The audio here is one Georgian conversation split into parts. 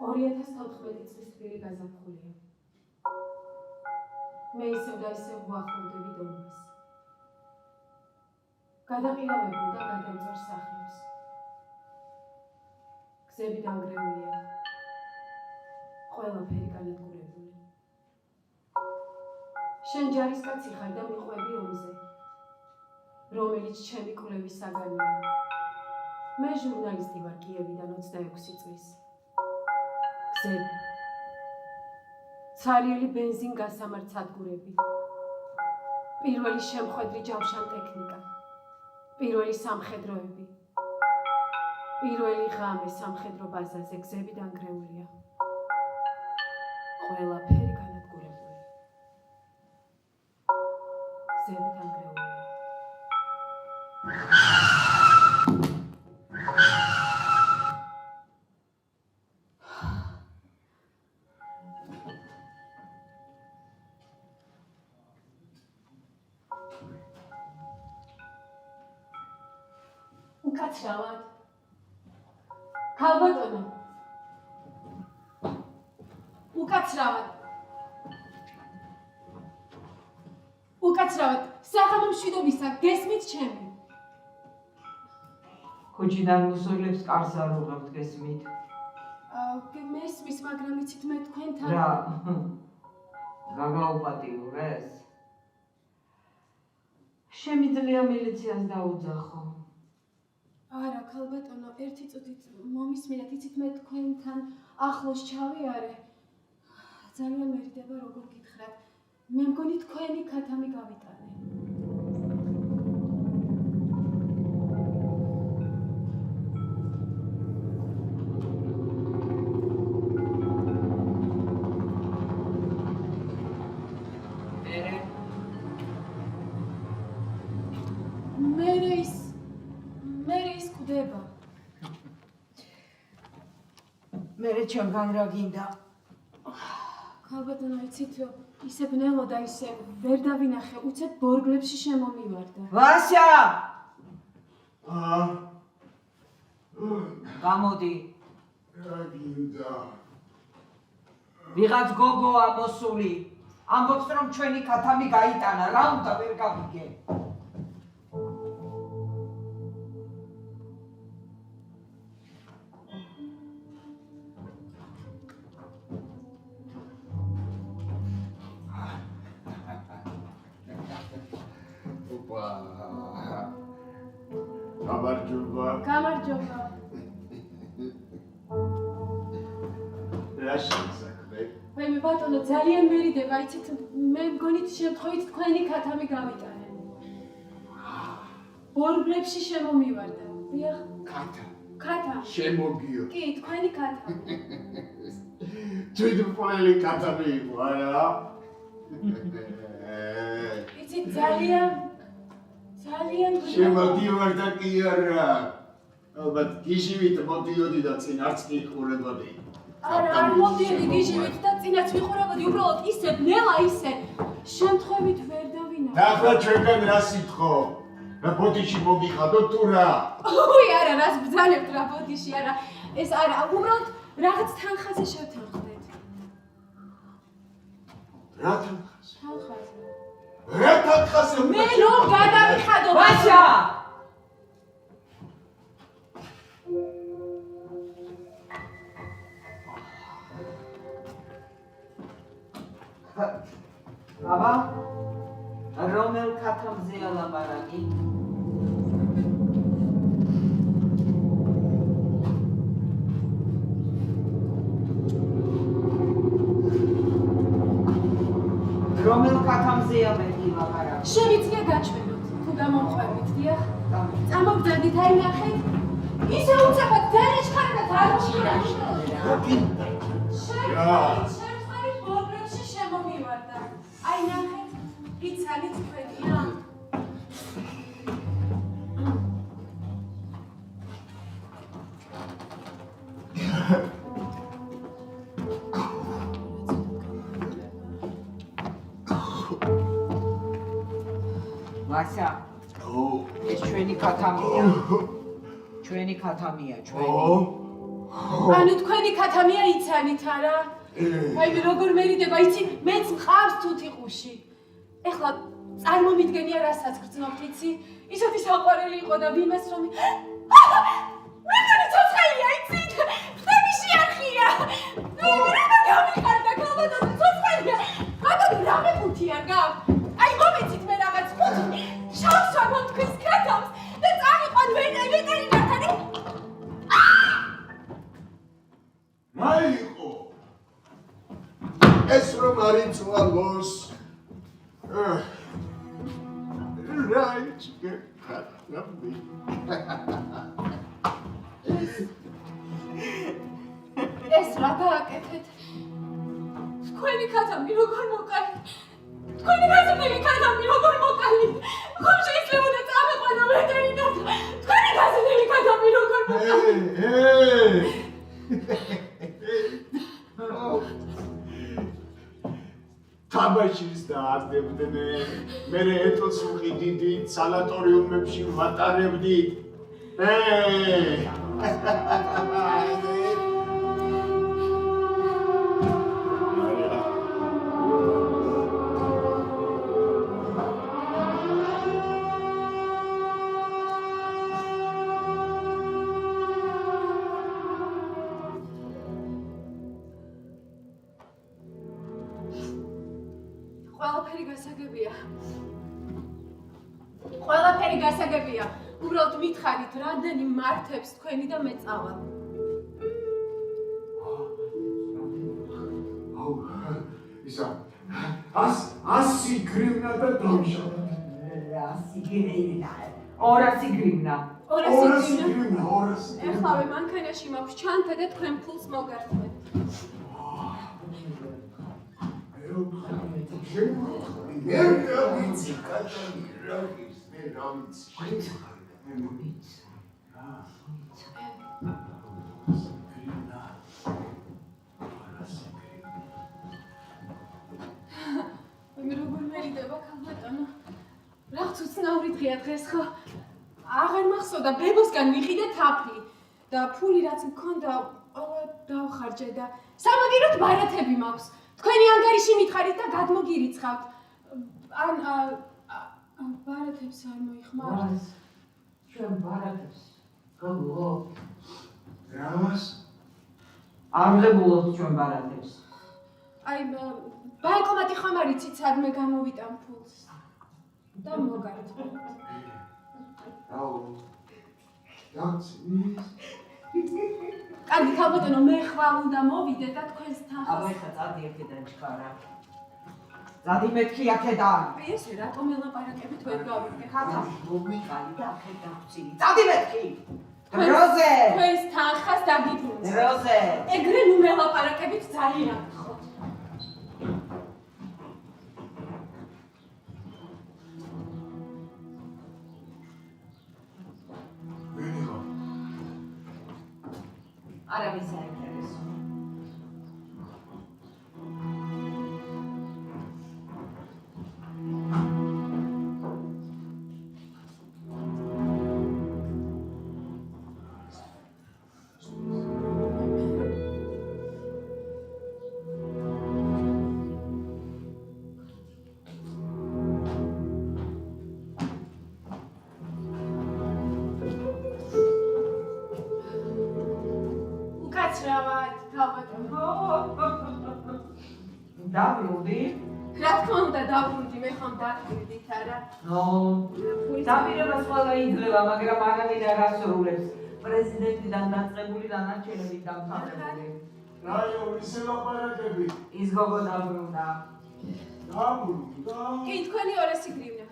2014 წლის თბილი გაზაფხულია. მე ისევ და ისევ ვუახლოვდები დომას. გადაყირავებულ და გადამწვარ სახლებს. გზები დანგრეულია. ყველაფერი განადგურებული. შენ ჯარისკაცი ხარ და მიყვები ომზე, რომელიც ჩემი კვლევის საგანია. მე ჟურნალისტი ვარ კიევიდან 26 წლის. გზები. ცარიელი ბენზინ-გასამართ სადგურები. პირველი შემხვედრი ჯავშან ტექნიკა. პირველი სამხედროები. პირველი ღამე სამხედრო ბაზაზე გზები დანგრეულია. ყველაფერი განადგურებული. გზები დანგრეულია. უკაცრავად. ქალბატონო. უკაცრავად. უკაცრავად. საღამო მშვიდობისა, გესმით ჩემი? ქუჩიდან მოსულებს კარს არ უღებთ, გესმით? მესმის, მაგრამ იცით მე თქვენთან. რა? გაგაუპატიურეს? შემიძლია მილიციას დაუძახო. არა, ქალბატონო, ერთი წუთით მომისმინეთ, იცით მე თქვენთან ახლოს ჩავიარე. ძალიან მერიდება როგორ გითხრათ. მე მგონი თქვენი ქათამი გავიტანე. მერე ის კვდება. მერე ჩემგან რა გინდა? ქალბატონო, იცით, ისე ბნელო და ისე ვერ დავინახე, უცებ ბორგლებში შემომივარდა. ვასა! გამოდი. რა გინდა? ვიღაც გოგოა მოსული. ამბობს, რომ ჩვენი ქათამი გაიტანა, რა უნდა ვერ გავიგე. გამარჯობა. რა შემსაქმე? მე ბატონო, ძალიან მერიდება, იცით, მე მგონით შემთხვევით თქვენი ქათამი გავიტანე. ბორბლებში შემომივარდა. დიახ. ქათა. შემოგიო. კი, თქვენი ქათა. თვითმფრენი ქათამი იყო, არა? იცით, ძალიან შემოგივარდა კი არა. ალბათ გიჟივით მოდიოდი და წინ არც კი იყურებოდი. არა, არ მოდიოდი გიჟივით და წინაც ვიყურებოდი, უბრალოდ ისე ბნელა ისე შემთხვევით ვერ დავინახე. და ახლა ჩვენგან რა სიტყო? რა ბოდიში მოგიხადო თუ რა? უი, არა, რას ბრძანებთ რა ბოდიში, არა. ეს არა, უბრალოდ რაღაც თანხაზე შევთანხმდეთ. რა თანხაზე? თანხაზე. რა თანხაზე? მე რომ გადავიხადო, ვასა! აბა, რომელ ქათამზეა ლაპარაკი? რომელ ქათამზეა მეტი ლაპარაკი? შემიძლია გაჩვენოთ, თუ გამომყვებით, დიახ? წამოგდადით, აი ნახეთ. ისე უცებად დარეშხარდათ არ ჩინაშა. შემთხვევით ბორბლებში შემომივარდა. აი ნახეთ, იცანით თქვენია. ვასა, ეს ჩვენი ქათამია. ჩვენი ქათამია, ჩვენი. ანუ თქვენი ქათამია იცანით არა? აი მე როგორ მერიდება, იცი, მეც მყავს თუთიყუში. ეხლა წარმომიდგენია რასაც გრძნობთ, იცი? ისეთი საყვარელი იყო და ვიმეს რომ მეგონი ცოცხალია, იცით? ხტები შეარხია. რა გამიყარდა ქალბატონო ცოცხალია. ბატონო რამე ხუთი არ გაქვს? აი მომეცით მე რაღაც ხუთი. შავსვამო თქვენს ქათამს და წავიყვან ვეტერინართან. მაიყო ეს რომ არ იცვალოს რაიჩკე ხატნაბი ეს რა გააკეთეთ? თქვენი ქათამი როგორ მოკალით? თქვენი ქათამი როგორ მოკალით? ხომ შეიძლებოდა წავიყვანო ვეტერინართან? თქვენი ქათამი როგორ მოკალით? თაბაშირს დაარდებდნენ, მე ეთოს უყიდიდით, სანატორიუმებში ვატარებდით. ყველაფერი გასაგებია. უბრალოდ მითხარით, რამდენი მართებს თქვენი და მე წავალ. ისა 100 გრივნა და დავიშალე. 100 გრივნა. 200 გრივნა. 200 გრივნა. ეხლავე მანქანაში მაქვს ჩანთა და თქვენ ფულს მოგართმევთ. მე რა ვიცი, კატანი რა ის მე რა ვიცი. მე როგორ მერიდება ქალბატონო? რაღაც უცნაური დღეა დღეს ხო? აღარ მახსოვდა ბებოსგან ვიყიდე თაფლი და ფული რაც მქონდა ყველა დავხარჯე და სამაგიეროდ ბარათები მაქვს. თქვენი ანგარიში მითხარით და გადმოგირიცხავთ. ან ბარათებს არ მოიხმართ. ჩვენ ბარათებს გოგო რას? არ ვლებულობთ ჩვენ ბარათებს. აი ბანკომატი ხომ არ იცით სადმე გამოვიტან ფულს და მოგართმევთ. აუ დაცვის კარგი ქალბატონო მე ხვალ უნდა მოვიდე და თქვენს თანხას. აბა ეხლა წადი აქედან ჩქარა. წადი მეთქი აქედან. აი ესე რატომ ელაპარაკებით ვერ გავიგე? ქათამი მომიყალი და აქედან ვწილი. წადი მეთქი. დროზე. თქვენს თანხას დაგიბრუნდეთ. დროზე. ეგრე ნუ მელაპარაკებით ძალიან გთხოვთ. არავის საინტერესო. დაბრუნდი? რა თქმა უნდა დაბრუნდი, მე ხომ დაგვრდით არა? დაპირებას ყველა იძლევა, მაგრამ არავინ არ ასრულებს. პრეზიდენტიდან დაწყებული დანარჩენები დამთავრებული. რაიო ისე ლაპარაკები? ის გოგო დაბრუნდა. დაბრუნდა? კი, თქვენი 200 გრივნა.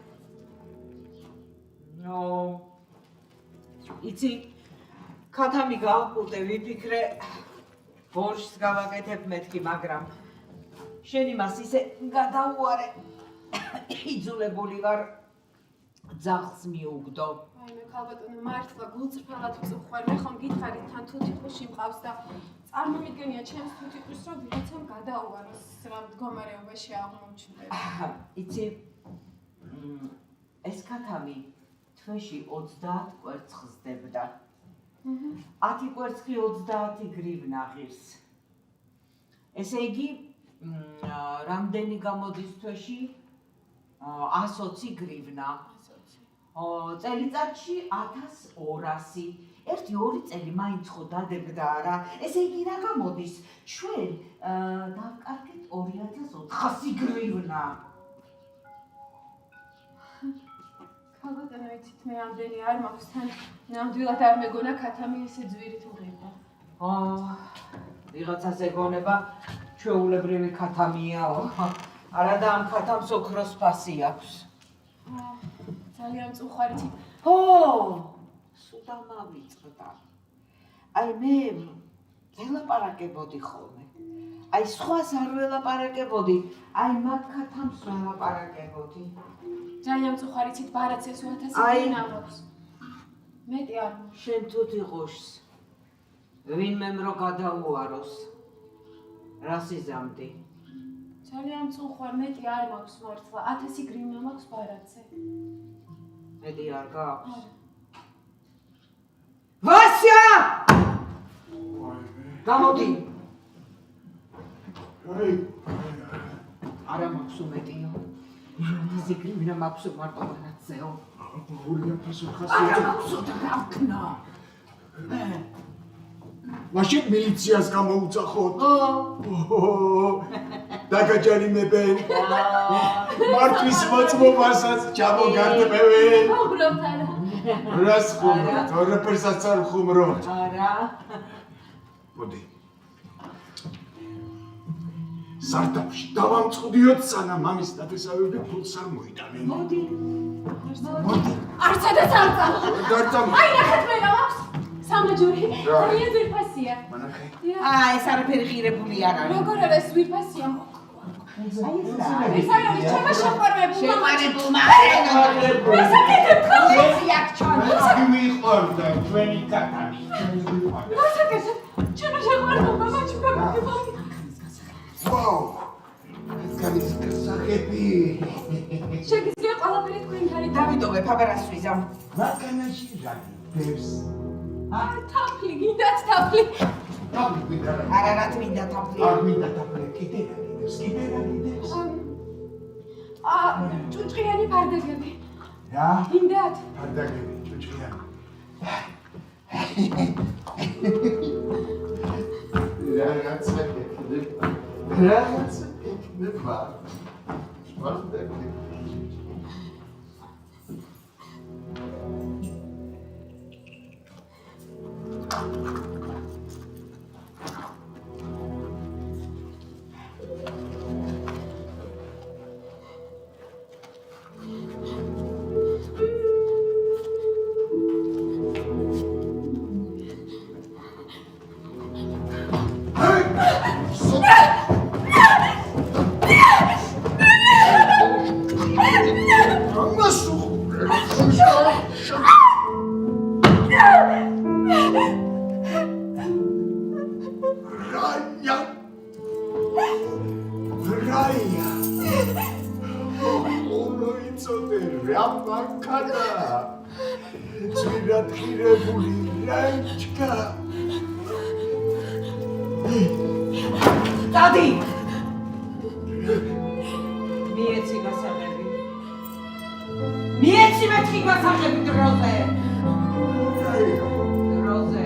იცი, ქათამი გავყუტე, ვიფიქრე ბორშს გავაკეთებ მეთქი, მაგრამ შენ იმას ისე გადაუარე. იძულებული ვარ ძაღლს მიუგდო. აი მე ქალბატონო მართლა გულწრფელად ვწუხარ, მე ხომ გითხარით თან თუთიყუში მყავს და წარმომიდგენია ჩემს თუთიყუშს რომ ვიღაცამ გადაუაროს რა მდგომარეობაში აღმოჩნდება. იცი, ეს ქათამი თვეში 30 კვერცხს ხსდებდა. 10 კვერცხი 30 გრივნა ღირს. ესე იგი, რამდენი გამოდის თვეში? 120 გრივნა. წელიწადში 1200. 1-2 წელი მაინც ხო დადებდა რა. ესე იგი რა გამოდის? ჩვენ დავკარგეთ 2400 გრივნა. ქალბატონო, იცით მე ამდენი არ მაქვს თან. ნამდვილად არ მეგონა ქათამი ესე ძვირით უღირდა. ვიღაცას ეგონება ჩვეულებრივი ქათამიაო. არა და ამ ქათამს ოქროს ფასი აქვს. ძალიან მწუხარით. სულ დამავიწყდა. აი მე ველაპარაკებოდი ხოლმე. აი სხვას არ ველაპარაკებოდი, აი მაგ ქათამს ველაპარაკებოდი. ძალიან მწუხარით, ბარაც ეს 1000 გრივნა მაქვს. მეტი არ მაქვს. შენ თუ თიყოშს. ვინმემ რო გადაუაროს. რას იზამდი? ძალიან მწუხარ, მეტი არ მაქვს მართლა. 1000 გრივნა მაქვს ბარათზე. მეტი არ გაქვს? ვასია! გამოდი. არა მაქვს უმეტიო. 1000 გრივნა მაქვს მარტო ბარათზეო. 2500 არა მაქვს რა ვქნა. მაშინ მილიციას გამოუწახოთ. დაგაჯარიმებენ. მართვის მოწმობასაც ჩამოგარდმევენ. უბრალოდ არა. რას ხუმრობთ? ორაფერსაც არ ხუმრობთ. არა. მოდი. სარდაფში დავამწყვდიოთ სანამ ამის დაწესავები ფულს არ მოიტანენ. მოდი. არცადაც არ წავა. გარდამ. აი ნახეთ მე რა მაქვს. სამაჯური. ძალიან ძვირფასია. მანახე. ეს არაფერი ღირებული არ არის. როგორ არა ეს ძვირფასია? ეს არის ჩემო შეყვარებულ შეყვარებულმა. მოსაკეთებ ხოლმე. მე მიყვარდა ჩვენი ქათამი. მოსაკეთებ. ჩემო შეყვარებულ მამაჩუკა მოგება. ვაუ! გალის გასაღები. შეგიძლია ყველაფერი თქვენთან დავიდოვე ფაბერას ვიზამ. მაგანაში რაგი დევს. თაფლი, გინდათ თაფლი. თაფლი გვინდა რა? არა რა თმინდა თაფლი. არ მინდა თაფლი, კიდე რა გიდევს? კიდე რა გიდევს? ჭუჭყიანი ფარდაგები. რა? გინდათ? ფარდაგები, ჭუჭყიანი. რაღაცა იქნება. რაღაცა იქნება. ფარდაგები. დადი! მიეცი გასაღები. მიეცი მეთქი გასაღები დროზე. დროზე.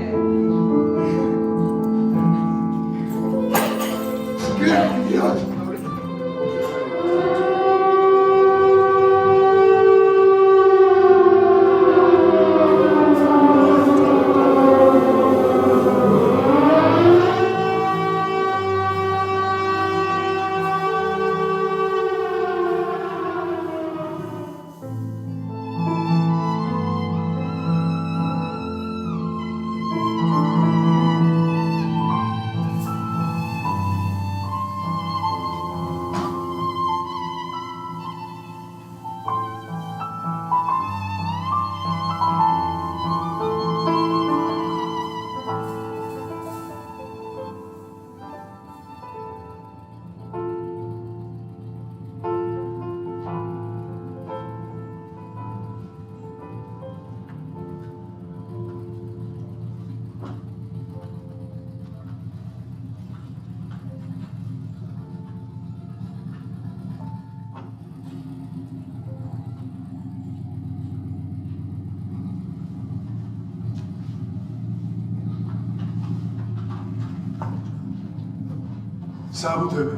საბუთები.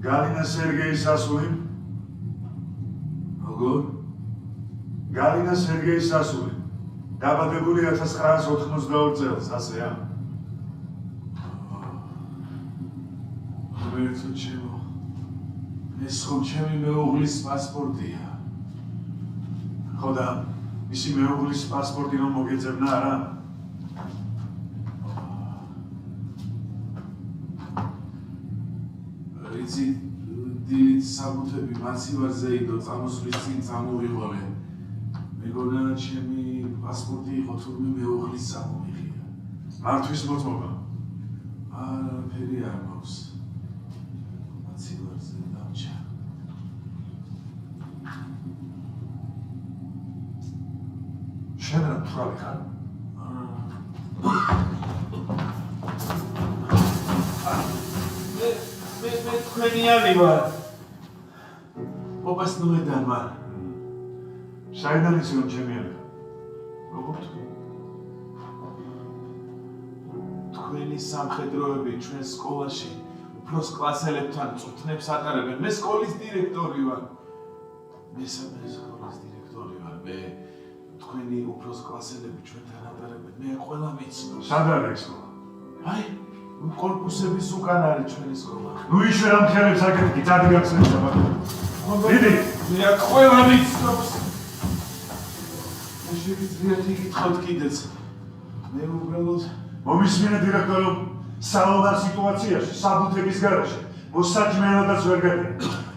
გალინა სერგეის ასული. როგორ? გალინა სერგეის ასული. დაბადებული 1982 წელს, ასეა. ვერცო ჩემო. ეს ხომ ჩემი მეუღლის პასპორტია. ხო და მისი მეუღლის პასპორტი რომ მოგეძებნა არა? იცი დილით საბუთები მასივარზე იდო წამოსვლის წინ წამოვიღოლე. მეგონა ჩემი პასპორტი იყო თურმე მეუღლის წამომიღია. მართვის მოწმობა? არაფერი არ მაქვს. მასივარზე დავჭა. შენ რა თვალი ხარ? მე თქვენიანი ვარ. ოპას ნუედან ვარ. საიდან იცი რომ ჩემიანი? როგორ თქვი? თქვენი სამხედროები ჩვენ სკოლაში უფროს კლასელებთან წუთნებს ატარებენ. მე სკოლის დირექტორი ვარ. მესამე სკოლის დირექტორი ვარ. მე თქვენი უფროს კლასელები ჩვენთან ატარებენ. მე ყველა ვიცნობ. სად არის სკოლა? აი კორპუსების უკან არის ჩვენი სკოლა. ნუ იშვე ამ ხელებს აკეთე, წადი გახსენე საბათო. დიდი, მე ყველა ვიცნობს. მე შეგიძლიათ იკითხავთ კიდეც. მე უბრალოდ მომისმინე დირექტორომ საომარ სიტუაციაში, საბუთების გარეშე, მოსაჯმეელადაც ვერ გადიან.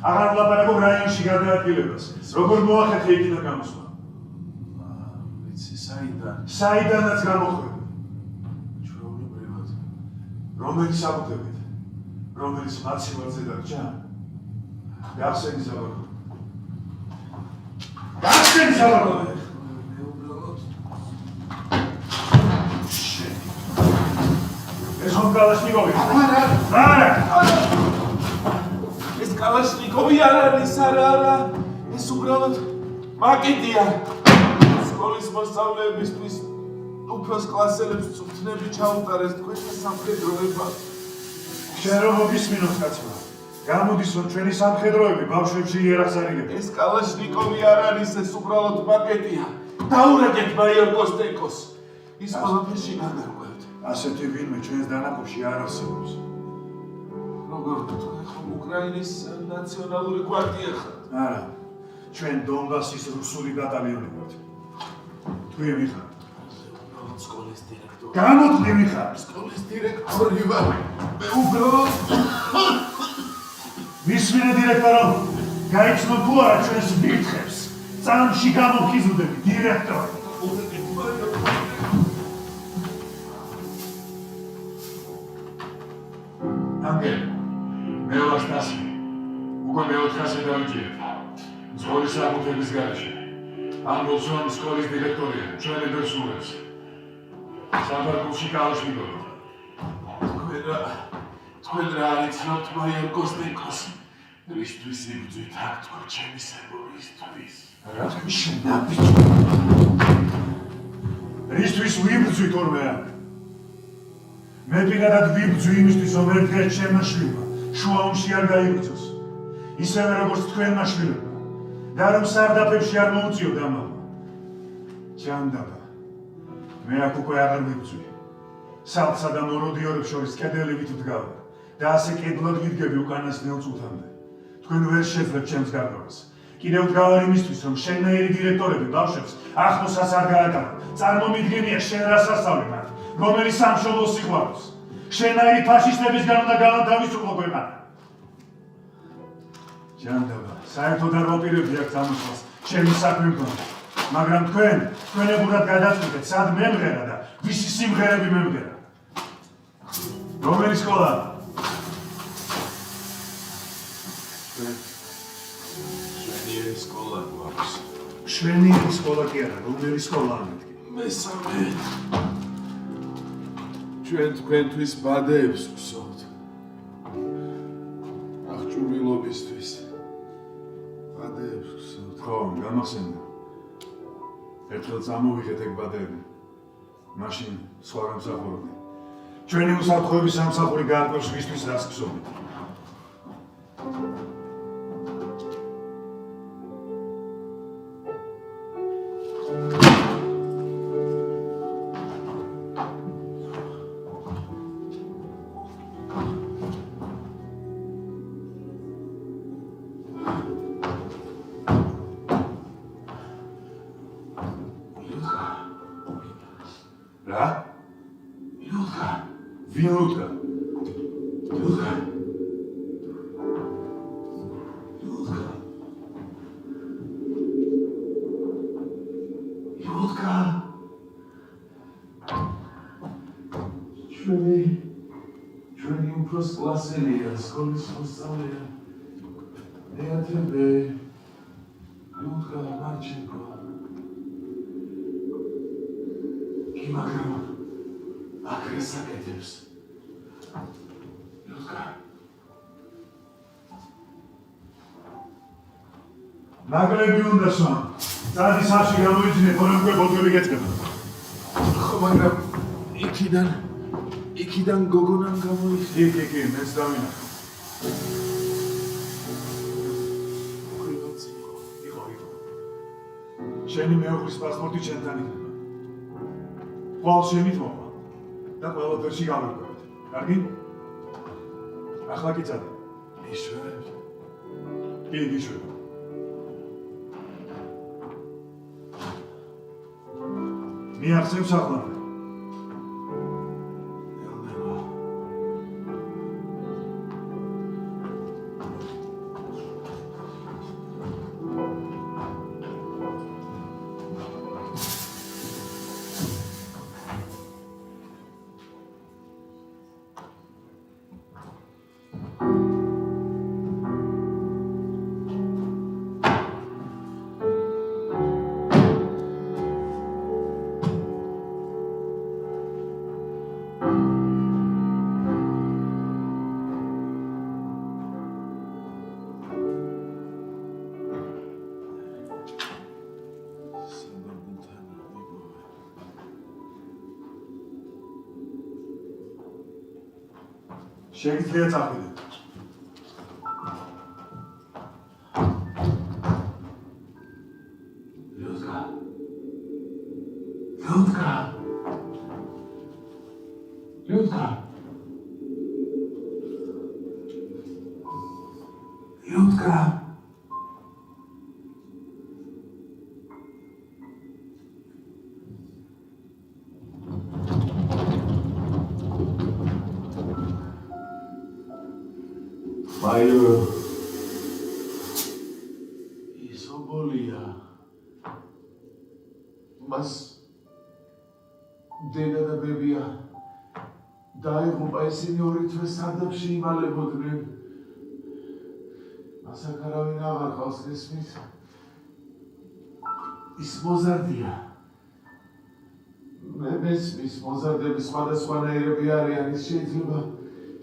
აღარ ვლაპარაკობ რაიონში გადაადგილებას. როგორ მოახერხე იქიდან გამოსვლა? ვიცი, საიდან? საიდანაც გამოხვედი. რომელი საბუთებით? რომელიც მასივარზე დარჩა? გახსენი საბუთო. გახსენი საბუთო! მე უბრალოდ ეს ხომ კალაშნიკოვი? არა! ეს კალაშნიკოვი არ არის, არა. ეს უბრალოდ მაკეტია. სკოლის მოსწავლეებისთვის უფროს კლასელებს წუთნები ჩაუტარეს თქვენს სამხედროებმა. შენ რომ მოგისმინოთ კაცო. გამოდის რომ ჩვენი სამხედროები ბავშვებში იერახს არიგებენ. ეს კალაშნიკოვი არ არის, ეს უბრალოდ მაკეტია. დაურეკეთ მაიორ კოსტენკოს. ის ყველაფერში გადარკვევთ. ასეთი ვინმე ჩვენს დანაყოფში არ არსებობს. როგორ თქვენ ხომ უკრაინის ნაციონალური გვარდია ხართ? არა. ჩვენ დონბასის რუსული ბატალიონი ვართ. თქვენ ვიხართ? სკოლის დირექტორი. გამოდი ვიხარ. სკოლის დირექტორი ვარ. მე უბრალოდ მისმინე დირექტორო, გაიცნო თუ არა ჩვენს მითხრებს. წამში გამოვხიზდები დირექტორი. ანგელ, მე ვასტასი. უკვე მე-400 დავიჭირეთ. სკოლის საკუთრების გარეშე. ამბობს რომ სკოლის დირექტორია, ჩვენ ედესურებს. საბარგულში კალაშნიკოვი. თქვენ რა არიცნობთ მაიორ კოსტენკოს. რისთვის იბრძვით აქ თქვენ ჩემი სერბოისთვის? რა შენა ბიჭო? რისთვის ვიბრძვით ორმე აქ? მე პირადად ვიბრძვი იმისთვის, რომ ერთ-ერთ ჩემმა შვილმა შუაომში არ გაიბრძოს. ისევე როგორც თქვენმა შვილებმა. და რომ სარდაფებში არ მოუწიოთ ამაყმა. ჯანდაბა. მე აქ უკვე აღარ ვიბრძვი. სალცსა და მოროდიორებს შორის კედელებით ვდგავ და ასე კედლად ვიდგები უკანასკნელ წუთამდე. თქვენ ვერ შეძლებთ ჩემს გარკვევას. კიდევ ვდგავარ იმისთვის, რომ შენნაირი დირექტორები ბავშვებს ახლოსას არ გაატაროთ. წარმომიდგენია შენ რას ასწავლე მათ, რომელი სამშობლოს სიყვარულს. შენნაირი ფაშისტებისგან უნდა გავანთავისუფლო ქვეყანა. ჯანდაბა, საერთოდ არ ვაპირებდი აქ წამოსვლას, ჩემი საქმე მქონდა. მაგრამ თქვენებურად გადაწყვეტეთ, სად მემღერა და ვისი სიმღერები მემღერა. რომელი სკოლა? შვენიერი სკოლა გვაქვს. შვენიერი სკოლა კი არა, რომელი სკოლა ამეთქი? მესამე. ჩვენ თქვენთვის ბადეებს ვსვავთ. აღჭურვილობისთვის. ბადეებს ვსევთ. ხო, გამახსენდა. ერთხელ წამოვიღეთ ეგ ბადეები. მაშინ სხვა რამ მსახურობდი. ჩვენი უსაფრთხოების სამსახური გაარკვევს ვისთვის რას გსურვით. რა? იუდგა. ვინ უთქა? იუდგა. იუდგა. ჩვენი უფროს კლასელია, სკოლის მოსწავლეა. მეათრე იუდგა მარჩენკო. კი მაგრამ აკრეს აკეთებს. იუდგა. ნაკლები უნდა სვა. წადი საში გამოიძინე, თორემ უკვე ბოთლები გეწყება. ხო, მაგრამ იქიდან გოგონამ გამოიხი. კი, მეც დავინახე. იყო. შენი მეუღლის პასპორტი ჩემთან იქნება. ხვალ შენით მოვა და ყველაფერში გავერკვევით. კარგი? ახლა კი წადი. იშვებ. კი, გიშვებ. მიახსენს ახლანდ. შეგიძლია წახვიდე. იუდგა. მაიო ისობოლია მას დედა და ბებია დაიღუპა ისინი ორი თვე სარდაფში იმალებოდნენ მას არავინ აღარ ყავს გესმის ის მოზარდია მე მესმის მოზარდები სხვადასხვანაირები არიან ის შეიძლება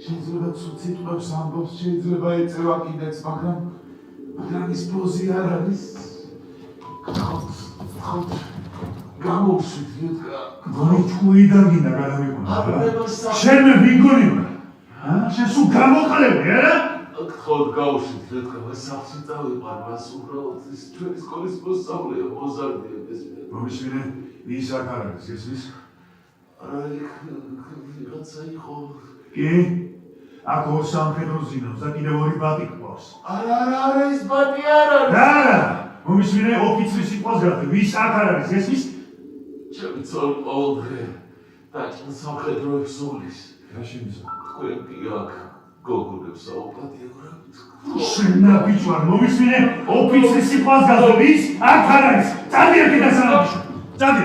ცუციტყვებს ამბობს, შეიძლება ეწევა კიდეც, მაგრამ ის პოზი არ არის. ხოთ გამოვშვით, იუდგა. გონიჩუიდან გინდა გადავიყვანო. შენ ვიგონი ვარ? შენ სულ გამოყალები, არა? ხოთ გავშვით, იუდგა, მას სახში წავიყარ, მას უბრალოდ ის ჩვენი სკოლის მოსწავლეა, მოზარდია მესმე. მომისმინე, ის აქ არ არის, ესმის? არა, ვიღაცა იყო. კი? აქ ორ სამხედრო ზინავს და კიდევ ორი ბატი ყავს. არა, ის ბატი არ არის. რა? მომისმინე, ოფიცრის სიტყვას გახდე, ვის აქ არ არის, ესმის? ჩემი ცოლ ყოველდღე დაჭრა სამხედროებს სულის. რა შემიძლია? თქვენ კი აქ გოგონებს აუპატიურებთ. შენნა ბიჭვარ, მომისმინე, ოფიცრის სიტყვას გახდე, ვის აქ არ არის. წადი აქედან სანაბიჯო. წადი.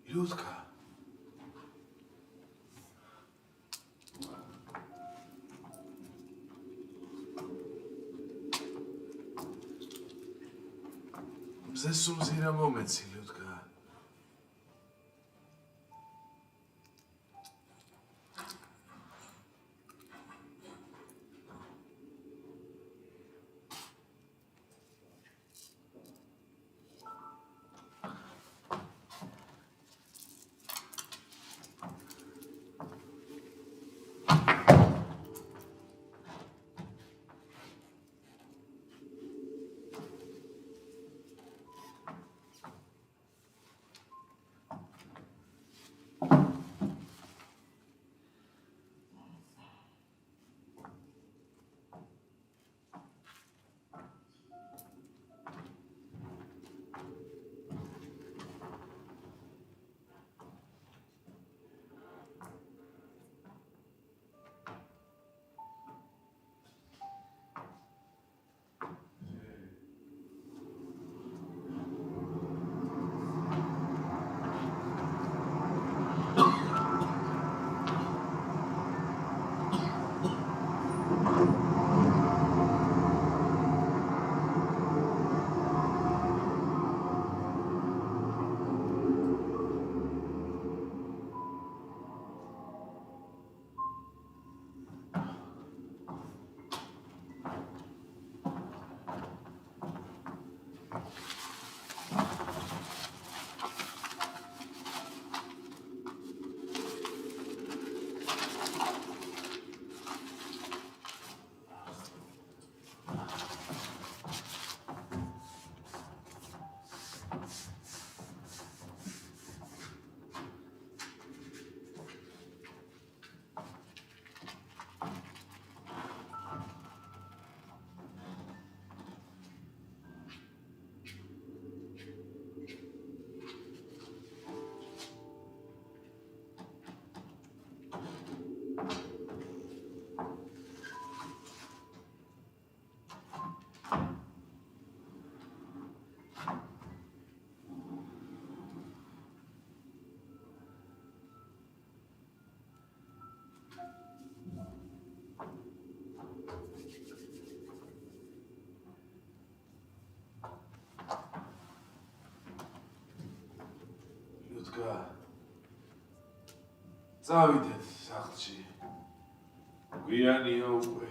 Людка. Мзе сумзира მომეცი, ლუდკა. ლუდკა. წავიდეთ სახლში. გვიანია უკვე.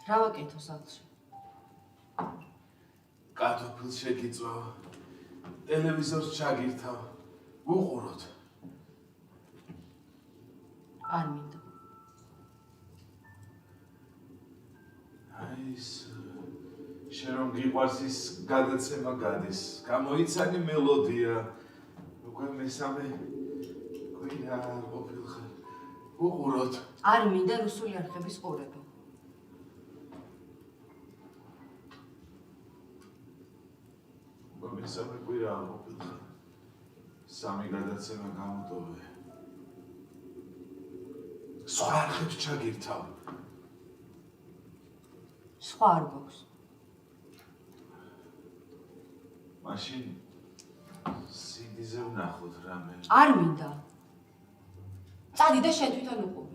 რა ვაკეთო სახლში? კარტოფილს შეგიწვევ. ტელევიზორს ჩაგირთავ. უყუროთ. არ მინდა. აი ეს შენ რომ გიყვარს ის გადაცემა გადის. გამოიცანი მელოდია. უკვე მესამე კვირა არ ყოფილხარ. უყუროთ. არ მინდა რუსული არხების ყურება. მესამე კვირა არ ყოფილხარ. სამი გადაცემა გამოტოვე. სხვა არხებს ჩაგირთავ. სხვა არ გვაქვს. მაშინ სიდიზე ვნახოთ რამე. არ მინდა. წადი და შენ თვითონ უყურე.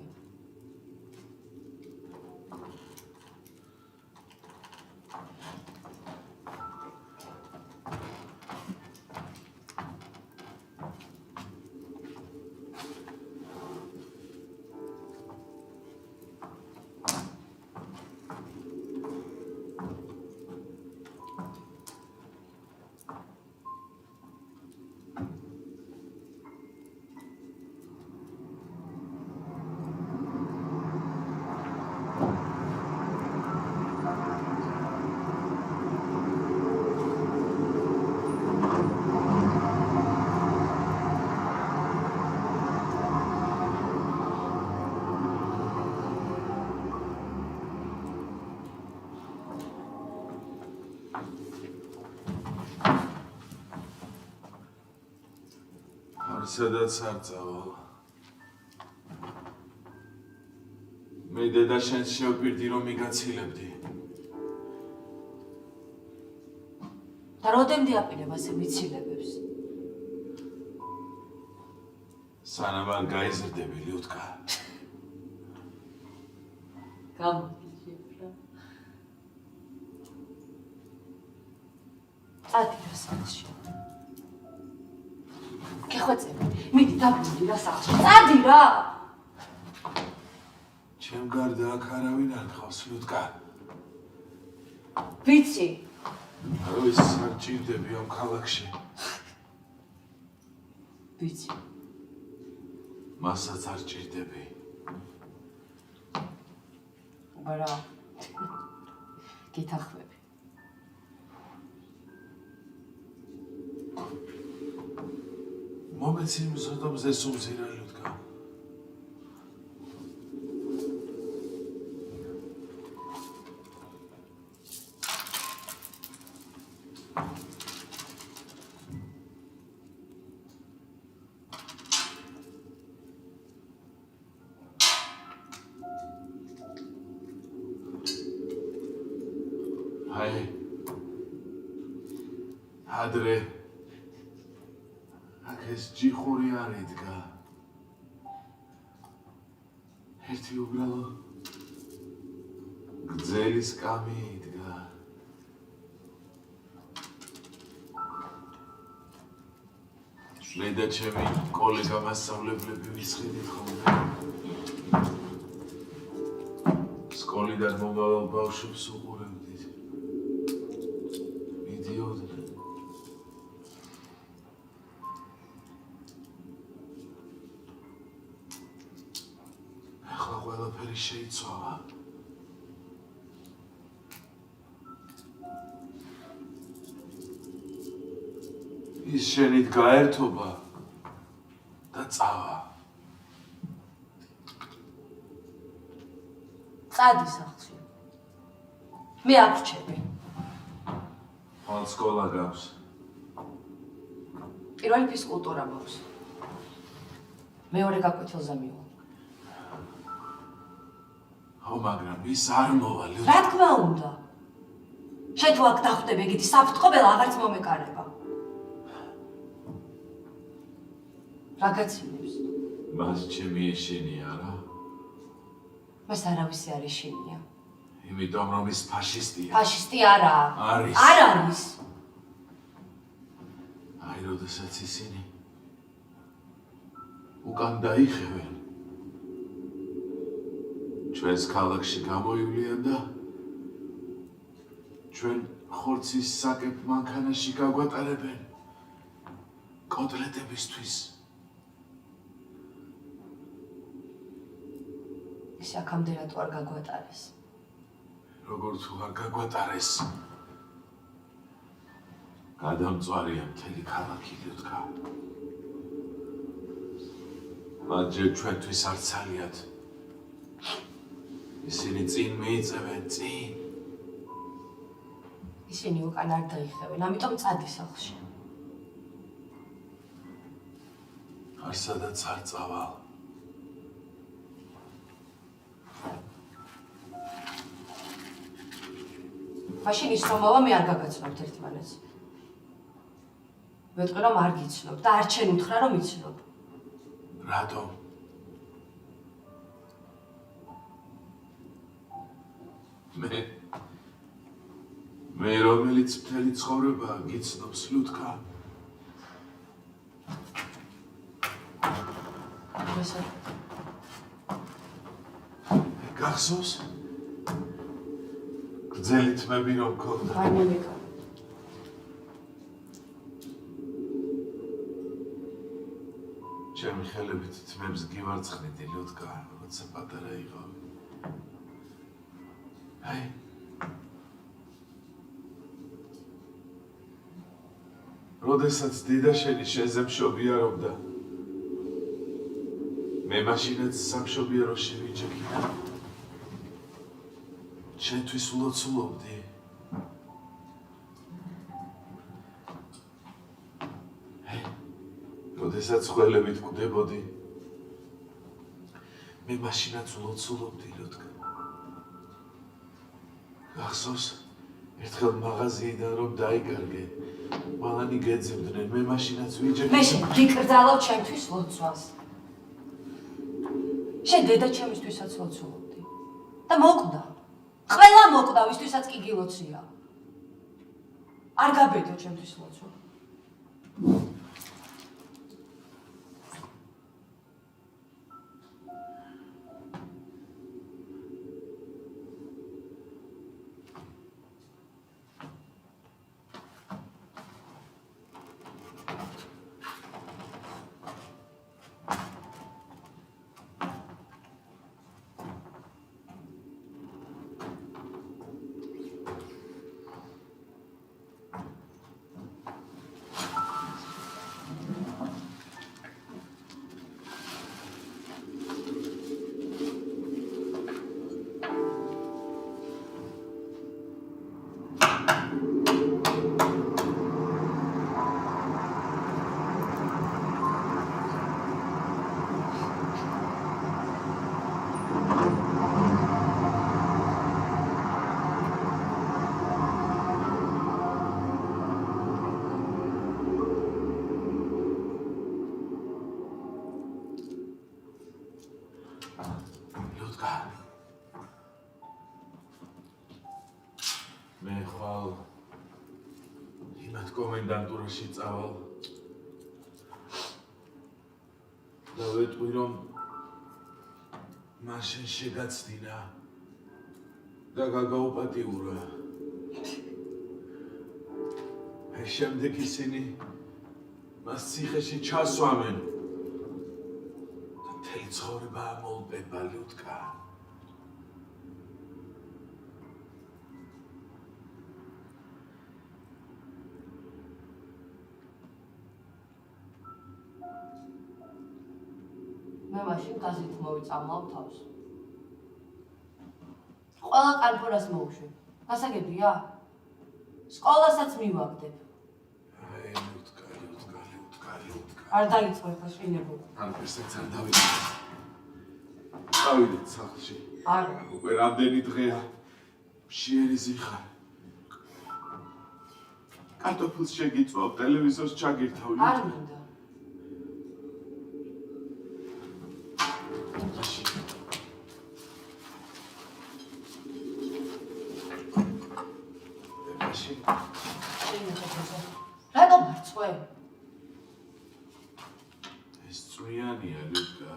სადაც არ წავალ. მე დედა შენს შევპირდი რომ მიგაცილებდი. და როდემდე აპირებ ასე მიცილებებს? სანამ არ გაიზრდები, ლიუტკა. გამოგიჭირდა. წადი რა სახლში. გეხვეწები, მიდი დაბრუნდი რა სახლში. წადი რა! ჩემ გარდა აქ არავინ არ გყავს, ლიუტკა. ვიცი. არავის არ ჭირდები ამ ქალაქში. ვიცი. მასაც არ ჭირდები. არა. გითახვები. მომეცი მზოდობზე სუმზირა, ლიუტკა. აი ადრე ეს ჯიხური არ იდგა. ერთი უბრალო გძელი სკამი იდგა. მე და ჩემი კოლეგა მასწავლებლები ვისხედით ხოლმე. სკოლიდან მომავალ ბავშვებს უყურებდით. მიდიოდნენ. ყველაფერი შეიცვალა. ის შენით გაერთობა და წავა. წადი სახლში. მე აქ რჩები. ხვალ სკოლა გაქვს. პირველი ფიზკულტურა მაქვს. მეორე გაკვეთილზე მივა. მაგრამ ის არ მოვა, ლიუტკა. რა თქმა უნდა. შენ თუ აქ დახვდები ეგეთი საფრთხობელა აღარც მომეკარება. რა გაცინებს? მას ჩემი ეშენია რა. მას არავისი არ ეშინია. იმიტომ რომ ის ფაშისტია. ფაშისტი არა. არის. არ არის. აი როდესაც ისინი უკან დაიხევენ ჩვენს ქალაქში გამოივლიან და ჩვენ ხორცის საკებ მანქანაში გაგვატარებენ კოტლეტებისთვის. ის აქამდე რატო არ გაგვატარეს? როგორ თუ არ გაგვატარეს. გადამწვარია მთელი ქალაქი ლიუტკა. მათ ჯერ ჩვენთვის არ ცალიათ. ისინი წინ მიიწევენ, წინ. ისინი უკან არ დაიხევენ, ამიტომ წადი სახლში. არ სადაც არ წავალ. მაშინ ის რომ მოვა, მე არ გაგაცნობთ ერთმანეთს. ვეტყვი რომ არ გიცნობ და არ ჩენ უთხრა რომ იცნობ. რატომ? მე რომელიც მთელი ცხოვრება გიცნობს ლუტკა. გახსოვს? გრძელი თმები რომ გქონდა. არ მომიგო. ჩემი ხელებით თმებს გივარცხნიდი ლუტკა, როცა პატარა იყავი. აი როდესაც დედა შენი შენზე მშობიარობდა, მე მაშინაც სამშობიაროში ვიჯექინა. შენთვის ულოცულობდი. როდესაც ხველებით გვდებოდი, მე მაშინაც ულოცულობდი ლუტკა. გახსოვს, ერთხელ მაღაზიიდან რომ დაიკარგე, ბალანი გეძებდნენ, მე მაშინაც ვიჯექი. მე გიკრძალავ ჩემთვის ლოცვას. შენ დედა ჩემისთვისაც ლოცულობდი. და მოკვდა. ყველა მოკვდა, ვისთვისაც კი გილოცია. არ გაბედო ჩემთვის ლოცვა. მე ხვალ იმათ კომენდანტურაში წავალ და ვეტყვი რომ მან შენ შეგაცდინა და გაგაუპატიურა. შემდეგ ისინი მას ციხეში ჩასვამენ და მთელი ცხოვრება ამოუპება ლუტკა. მე მაშინ გაზით მოვიწამლავ თავს. ყველა კანფორას მოვუშვებ. გასაგებია? სკოლასაც მივაგდებ. აი, ლუტკა. არ დაიწყო ახლა შენებო. არ ფერსეც არ დავიდე. დავიდეთ სახლში. არა. უკვე რამდენი დღეა. მშიერი ზიხარ. კარტოფილს შეგიწვავ, ტელევიზორს ჩაგირთავ. არ მინდა. რატომ მარცხვე? ეს წვიანია ლუტკა.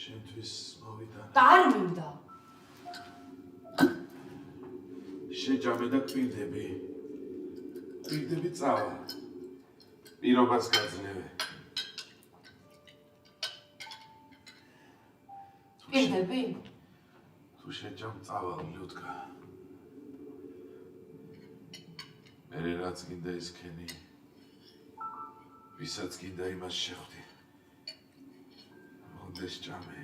შენთვის მოვიტანე. და არ მინდა. შეჯამე და კვირდები. კვირდები წავა. პირობას გაძლევე. პირდები? თუ შეჯამ წავალ, ლიუტკა. მერე რაც გინდა ისქენი. ვისაც გინდა იმას შეხვდი. მონდეს ჭამე.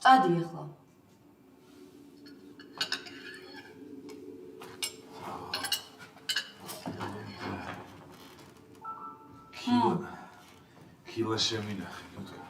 წადი ახლა. ქილა შემინახე, ლიუტკა.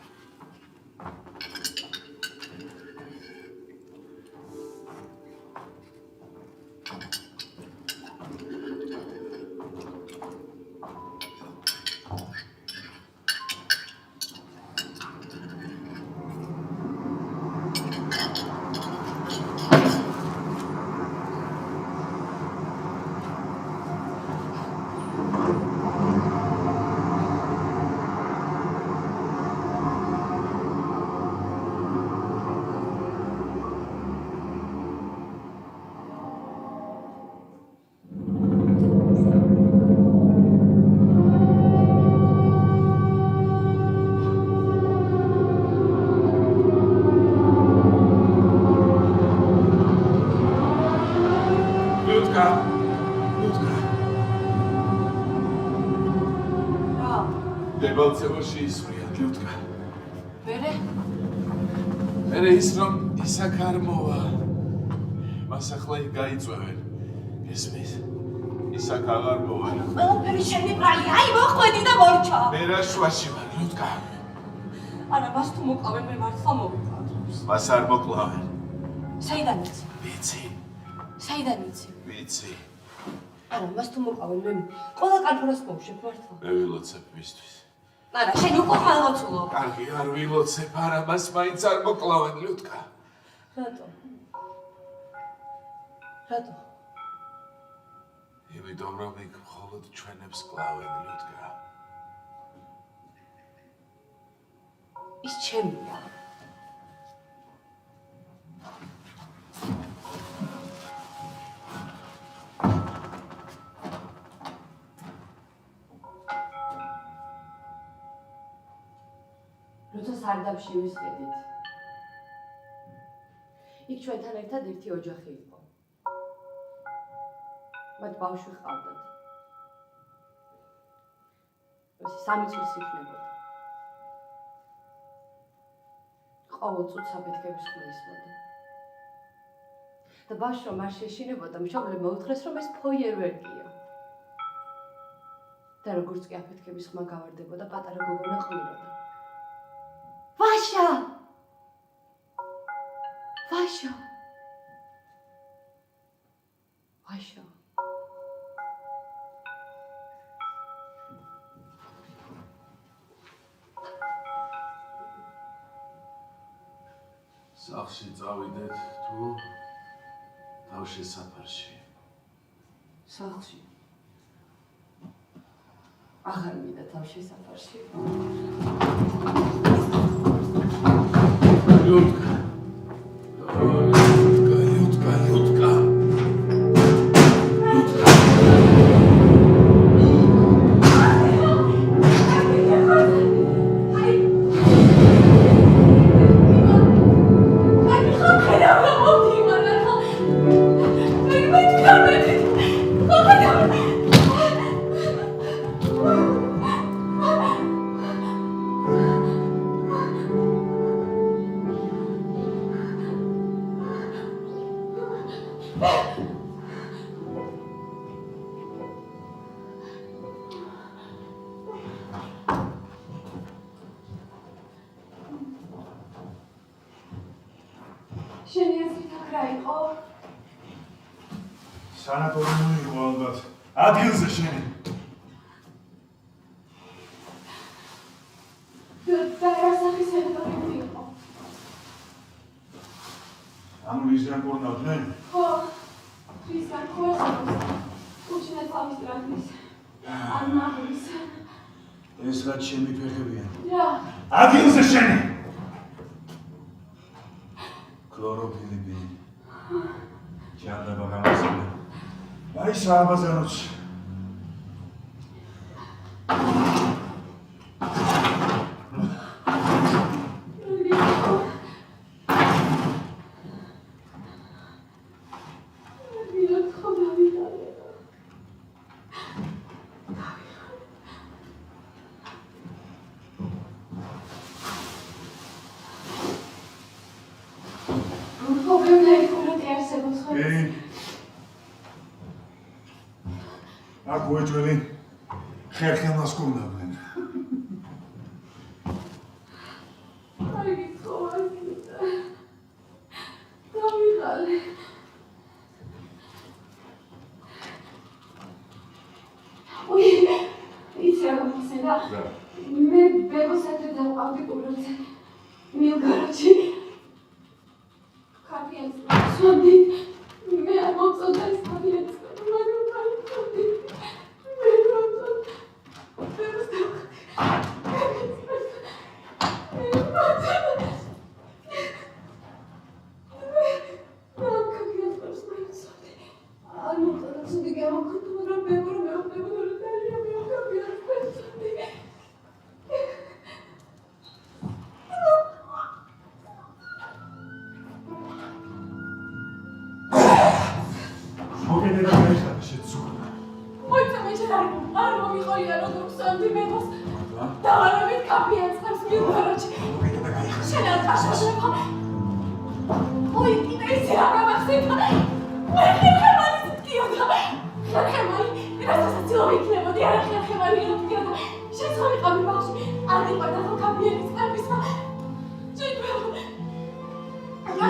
დებალცევაში ისვრია, ლიუტკა. მერე ის რომ ისაკ არ მოვა. მას ახლა გაიწვევენ. ესმის. ისაკ აღარ მოვა. ყველაფერი შენი ბრალი, აი მოხვედი და მორჩა. მე რა შვაში ვარ, ლიუტკა. არა, მას თუ მოკლავენ, მე მართლა მოვიყვანთ. მას არ მოკლავენ. საიდან იცი? ვიცი. საიდან იცი? ვიცი. არა, მას თუ მოკლავენ, მე ყველა კანფორას მოვშებ მართლა. მე ვილოცებ მისთვის. არა, შენ უკვე ხალხაცულო. კარგი, არ ვილოცებ, არა, მას მაინც არ მოკლავენ, ლიუტკა. რატო? რატო? იმიტომ რომ იქ მხოლოდ ჩვენებს კლავენ, ლიუტკა. ის ჩემია. როცა სარდაფში ვისყიდით. იქ ჩვენთან ერთად ერთი ოჯახი იყო. მათ ბავშვი ჰყავდათ. ეს 3 წლის იქნებოდა. ყოველ წუთს აფეთქების ხმა ისმოდა. და ბავშვი რომ არ შეშინებოდა, მშობლებმა უთხრეს, რომ ეს ფოიერვერკია. და როგორც კი აფეთქების ხმა გავარდებოდა, პატარა გოგონა ყვიროდა. ვაშა! ვაშა! ვაშა! სახლში წავიდეთ თუ თავში საფარში. სახლში. აღარ მინდა თავში საფარში. ლიუტკა. ლიუტკა. შენი აზრით აქ რა იყო? სანატორიუმი იყო ალბათ. ადგილზე შენი. და რა სახის სანატორიუმი იყო? ანუ ისგან კორნავდნენ? ხო. ისგან კორნავდნენ. უჩინე თავის ტრანსის. ან მაგის. ეს რაც ჩემი ფეხებია. რა? ადგილზე შენი. ქლოროფილი. ჯანდება გამოსული. აი სააბაზანოც. აქ უეჭველი ხერხემას კურნავდნენ. აი გიხოვა. დავიღალე. ой, იცი რა მოხდა? მე ბებოსთან დავყავდი ყურებზე. მილგარაჩი. ქაფიანს სვამდი. მე არ მოვწონდა ეს ქაფიანს.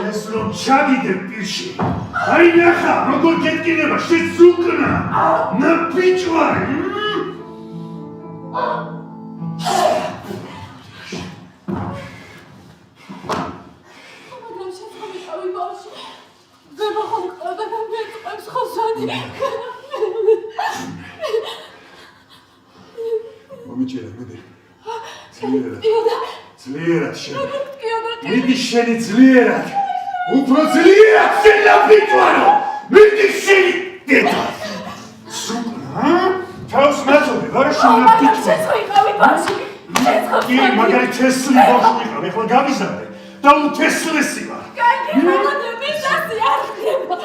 ეს რომ ჩადიდე პირში. აი ნახა, როგორ გეტკინება შეცუკნა. ნაბიჯვარი. მომიჭერა, მედი. ძლიერად შენ. მიდი შენი ძლიერად. უფრო ძლიერად შენ ნაბიჯვარო. მიდი შენი დედა. სუკნა? თავს მაწოდე, ვარ შენ ნაბიჯვარო. კი, მაგარი თესლი ბავშვი ვიყავ, ეხლა გამიზარდე და უთესლესი ვარ. კაი, მაგრამ ეს ასე არ ხდება.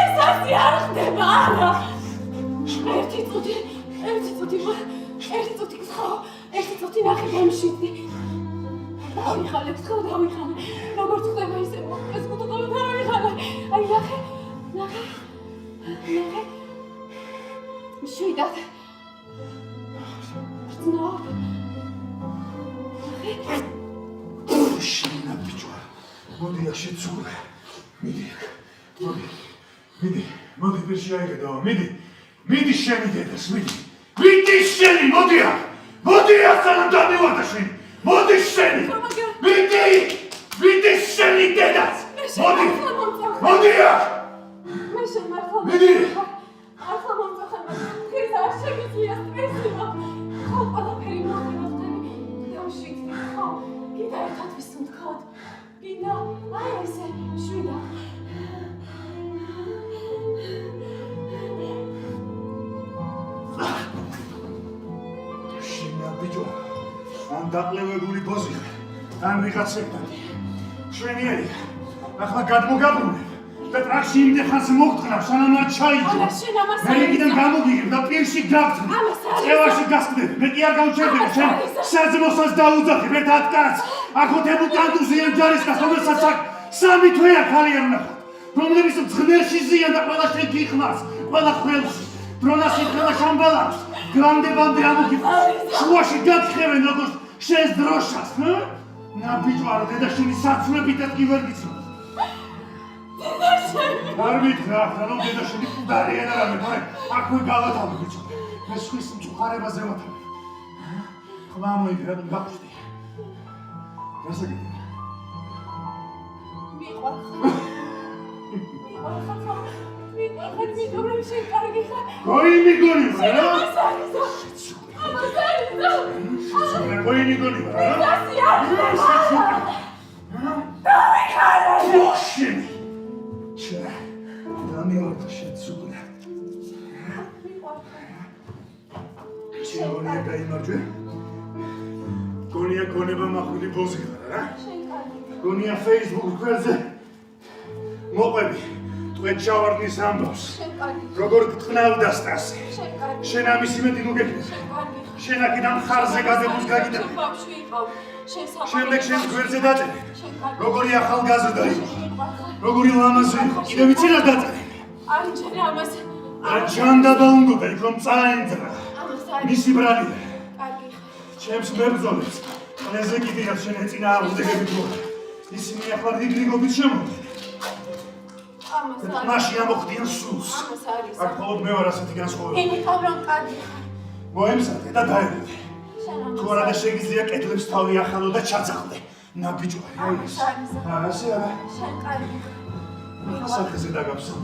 ეს ასე არ ხდება, არა. ერთი წუთი ხო, ერთი წუთი ნახე გამშვიდდი. დავიხალე, ხო, დავიხალე. როგორც ხდება ისე ეს კუთო დავიხალე. აი, ნახე. შვიდად. No. შენ ნაბიჯვარ. მოდი აქ შეცურე. მოდი პირში აიღე, მიდი შენი დედას, მიდი შენი, მოდი აქ სანამ დამივარდა შენი, მოდი შენი, მიდი შენი დედას, მოდი აქ, მე შემართლა, მიდი, ახლა მომწახე, ის არ შემიძლია სტრესიმა, ხო, ყველაფერი მოხდებოდა, დავშვიდდი, ხო, კიდე ერთად ვისუნთქავთ, კიდე, აი ესე, შვიდა. ან დაკლევებული ბოზია, ან ვიღაცებთან. შვენიერია, ახლა გადმოგაბრუნებ და ტრაქში იმდენ ხანს მოგტყნავ, სანამ არ ჩაიჯო. მე იქიდან გამოგიღებ და პირში გავწნე. წევაში გასკდები, მე კი არ გავჩერდები, შენ საძმოსაც დაუძახებ ერთ ათკაცს. ახოთებულ კანტუზიან ჯარისკაცს, რომელსაც აქ 3 თვეა ქალი არ ვნახავ. რომლებიც მძღნელში ზიან და ყველა შენ გიხმარს, ყველა ხველში. დრონას იხელა შამბალავს, გრანდებამდე ამოგიფრს, შუაში გაგხევენ როგორც შენს დროშას, ნაბიჯვარო, დედა შენი საცმლებითაც კი ვერ გიცნობ. არ მითხრა ახლა რომ დედაშენი მკვდარია და რამე თორე აქვე გავათავე ბიჭო მე სხვის მწუხარებაზე ვათავე ხმა მოიგრა და გაგვშდი გასაგებია მიყვარხარ მიდობრებ შენ კარგი ხარ გოი მიგონი რა ამას არის გოი მიგონი რა დასი არ შენ დამივარდა შეცულა შენ გონია გაიმარჯვე გონია გონება მახვილი ბოზი ხარ რა გონია Facebook გვერდზე მოყვები ტყვედ ჩავარდნის ამბავს როგორ გტყნავდა სტასი შენ ამის იმედი ნუ გეკნეს შენ აქედან ხარზე გადებულს გაგიტანე შემდეგ შენს გვერდზე დაწერე როგორი ახალგაზრდა იყო როგორი ლამაზი იყო კიდევ იცი რა დაწერე არ ჭერე ამას რა ჯანდაბა უნდა იქ რომ წაენძრა მისი ბრალია კარგი ხარ ჩემს მებრძოლებს ყველაზე კიდევ შენ ეწინააღმდეგებით მოხდა ისინი ახლა რიგრიგობით შემოვიდნენ ამას არის მაშინ ამოხდიან სულს ამას არის აქ მხოლოდ მე ვარ ასეთი განსხვავება იმითად რომ კარგი ხარ მოემზადე და დაერევე თუ არა და შეგიძლია კედლებს თავი ახალო და ჩაძახდე ნაბიჯო ამას არის ასე არა შენ კარგი ხარ სახეზე დაგაფსო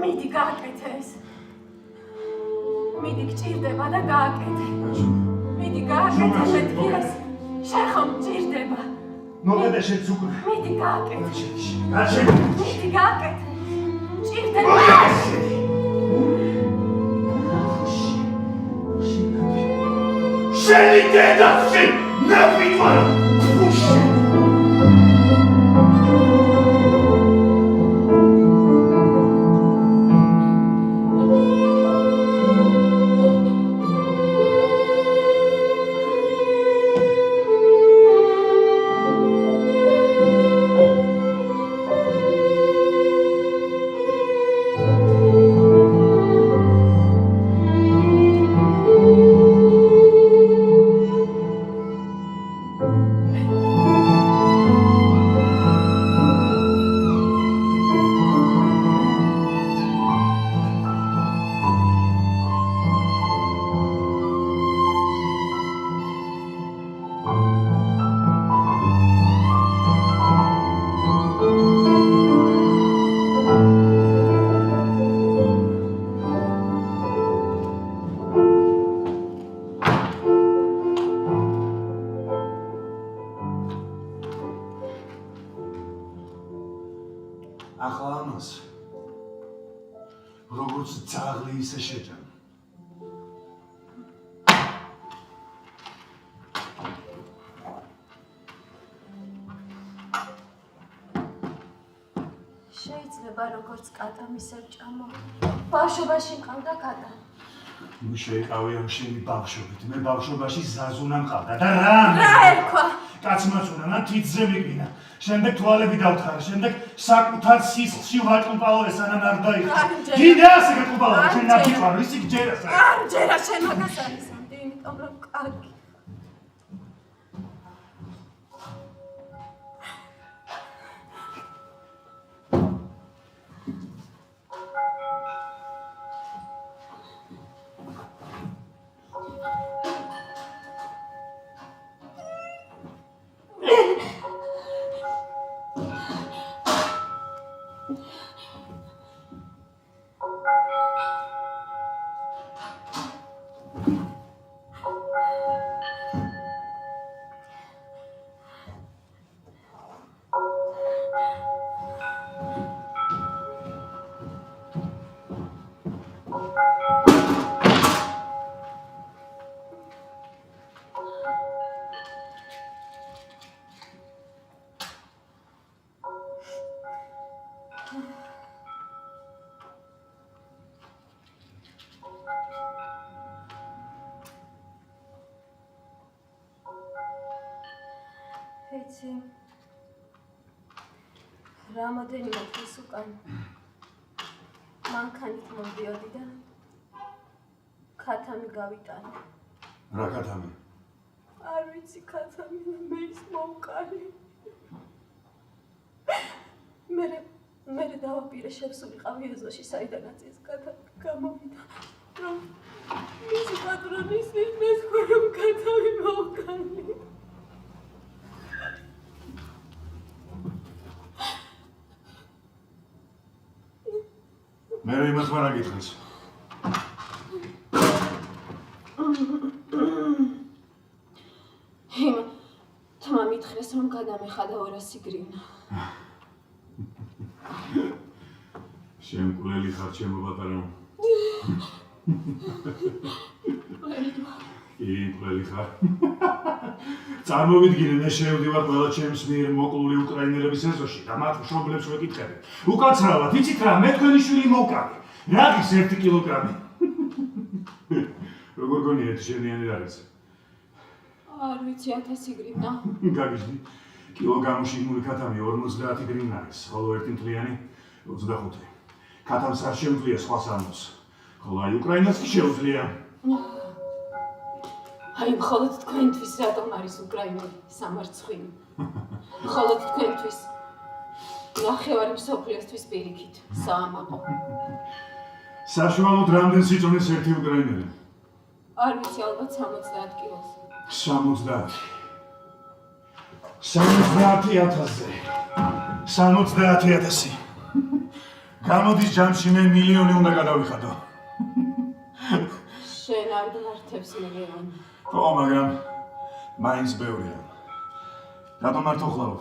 მიდი გააკეთე ეს მიდი გჭირდება და გააკეთე მიდი გააკეთე შეთქიეს შენ ხომ გჭირდება მოგედა შეცუკრა მიდი გააკეთე მიდი გააკეთე გჭირდება შენი დედაში ნაბიჯვარა ფუში ახლა ამას როგორც ძაღლი ისე შეჭამ შეიძლება როგორც კატა მისევ ჭამო ბავშვობაში მყავდა კატა ნუ შეიყავი ამ შენი ბავშვობით მე ბავშვობაში ზაზუნა მყავდა და რა ერქვა კაცმაც უნდა თითზე მიგინა შემდეგ თვალები დავთხარა შემდეგ საკუთარ სისხლში ვაჭუმპალოვე სანამ არ დაიხო კიდე ასე გაკუბალავ შენ ნაბიჯვარ ისი გჯერას არ ჯერა შენ მაგას არის ამდი იმიტომ რომ კარგი ეცი რამოდენიმე დღის უკან მანქანით მოვიდოდი და ქათამი გავიტანე. რა ქათამი? არ ვიცი ქათამი მე ის მოვყარი. მე დავაპირე შევსულიყავი ეზოში საიდანაც ეს ქათამი გამოვიდა. რომ მისი პატრონის მის ხომ ქათამი მოვყარი. მე იმას ვარ აგითხეს. თმა მითხრეს რომ გადამეხადა 200 გრივნა. შემკვლელი ხარ ჩემო პატარაო. მკვლელი ხარ. წარმოვიდგინე მე შევდივარ ყველა ჩემს მიერ მოკლული უკრაინელების ეზოში და მათ მშობლებს ვეკითხები. უკაცრავად, იცით რა, მე თქვენი შვილი მოვკავი. რა ის 1 კილოგრამი? როგორ გონიათ შენიანი არის? არ ვიცი 1000 გრივნა. გაგიჟდი. კილოგრამში მული ქათამი 50 გრივნა არის, ხოლო ერთი მთლიანი 25. ქათამს არ შეუძლია სხვა სამოს. ხოლო აი უკრაინას კი შეუძლია. აი მხოლოდ თქვენთვის რატომ არის უკრაინული სამარცხვინი? მხოლოდ თქვენთვის. ნახევარი მსოფლიოსთვის პირიქით, საამაყო. საშუალოდ რამდენ სიწონეს ერთი უკრაინელი? არ ვიცი, ალბათ 70 კილოს. 70. 70,000-ზე. 70,000. გამოდის ჯამში მე მილიონი უნდა გადავიხადო. შენ არ გმართებს მილიონი. ხო, მაგრამ მაინც ბევრია. რატომ არ თოხლავ?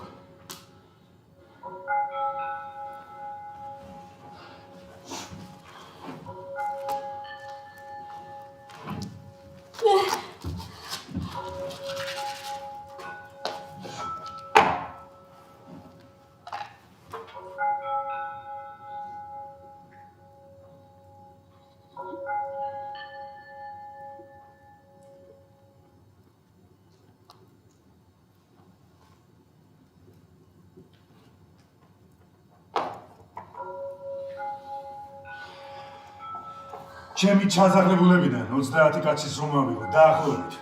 ჩემი ჩაზაღლებულებიდან 30 კაცის რომ ავიღო დაახლოებით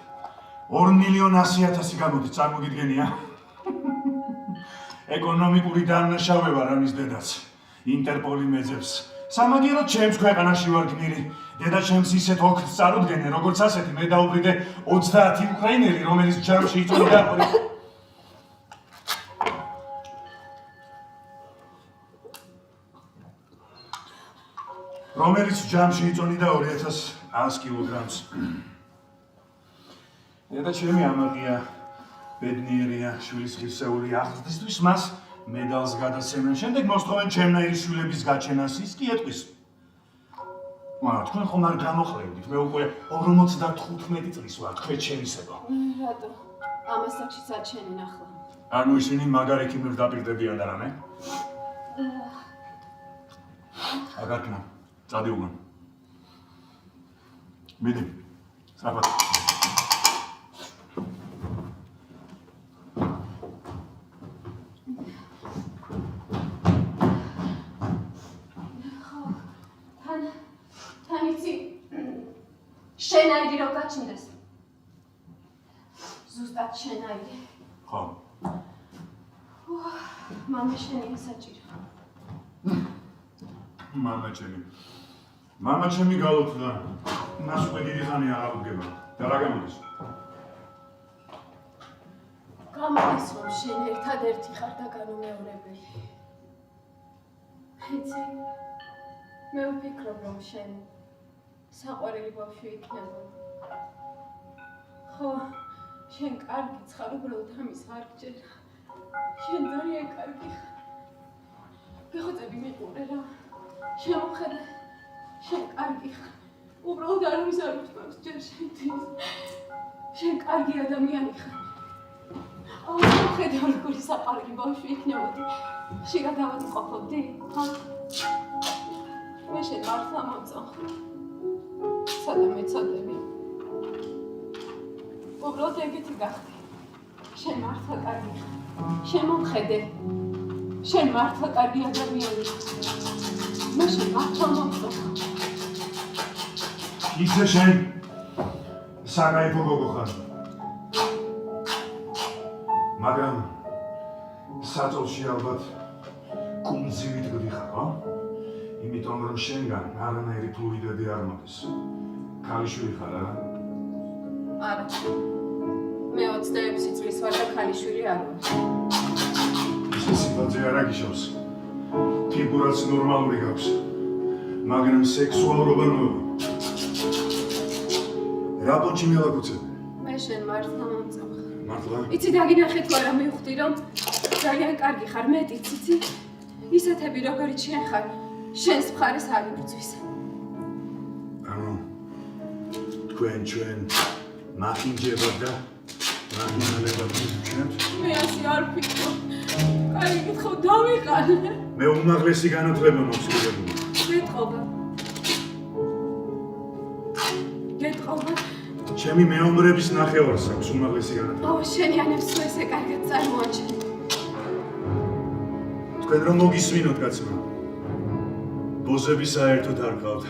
2,100,000 გამოდის, წარმოგიდგენია? ეკონომიკური დამნაშავება რამის დედაც, ინტერპოლი მეძებს. სამაგიეროდ ჩემს ქვეყანაში ვარ გმირი. დედა ჩემს ისეთ ოქრს წარუდგენენ, როგორც ასეთი მე დაუბრიდე 30 უკრაინელი, რომელიც ჯამში იწვევდა რომელიც ჯამში იწონიდა 2100 კილოგრამს. დედა ჩემი ამაყია, ბედნიერია, შვილის ღირსეული აღზრდისთვის მას მედალს გადასცემენ. შემდეგ მოსთხოვენ ჩემნაირი შვილების გაჩენას, ის კი ეტყვის. მაგრამ თქვენ ხომ არ გამოხლევდით, მე უკვე 55 წლის ვარ, თქვენ ჩემისებო. რატო? ამას აქშიცაც შენი ნახლა. ანუ ისინი მაგარ ექიმებს დაპირდებიან და რამე? აგარკნა. წადი უკან. მიდი. სწრაფად. თან იცი შენაირი რო გაჩნდეს. ზუსტად შენაირი. ხო. მამა შენი საჭირო. მამა ჩემი გალოცდა. მას უკვე დიდი ხანია აღარ უდგება. და რა გამოდის? გამოდის რომ შენ ერთადერთი ხარ და განუმეორებელი. იცი მე ვფიქრობ რომ შენ საყვარელი ბავშვი იქნებოდა. ხო, შენ კარგი ხარ, უბრალოდ ამის არ გჯერა. შენ ძალიან კარგი ხარ. გეხოცები მიყურე რა. შემოხედე. შენ კარგი ხარ. უბრალოდ არავის არ უთქვამს ჯერ შენთვის. შენ კარგი ადამიანი ხარ. აუ, ხედავ როგორი საყვარელი ბავშვი იქნებოდი. შიგა დავატყობდი? ხა? მე შენ მართლა მომწონხარ. სადა მეცადები. უბრალოდ ეგეთი გახდი. შენ მართლა კარგი ხარ. შენ მომხედე. შენ მართლა კარგი ადამიანი ხარ. მე შენ მართლა მომწონხარ. ისე შენ საკაიფო გოგო ხარ. მაგრამ საწოლში ალბათ კუნძივით გდიხარ, ხო? იმიტომ რომ შენგან არანაირი ფლუიდები არ მოდის. ქალიშვილი ხარ, არა? არა. მე 26 წლის ვარ და ქალიშვილი არ ვარ. ისე სიბაძე არ აგიშავს. ფიგურაც ნორმალური გაქვს. მაგრამ სექსუალობა ნუ. რა პონჩი მელაკუცები? მე შენ მართლა მომწონხარ. მართლა? იცი დაგინახეთ თუ არა მივხვდი რომ ძალიან კარგი ხარ, მეტიც იცი. ისეთები როგორიც შენ ხარ, შენს მხარეს არ იბრძვის. ანუ ჩვენ მახინჯებად და მახინალებად ვიქნებთ? მე ასე არ ვფიქრობ. კაი, გითხო დავიყარე. მე უმაღლესი განათლება მაქვს მიღებული. გეტყობა. გეტყობა. ჩემი მეომრების ნახევარს აქვს უმაღლესი განათლება. შენიანებს თუ ესე კარგად წარმოაჩენ. თქვენ რომ მოგისმინოთ კაცმა. ბოზები საერთოდ არ ყავთ.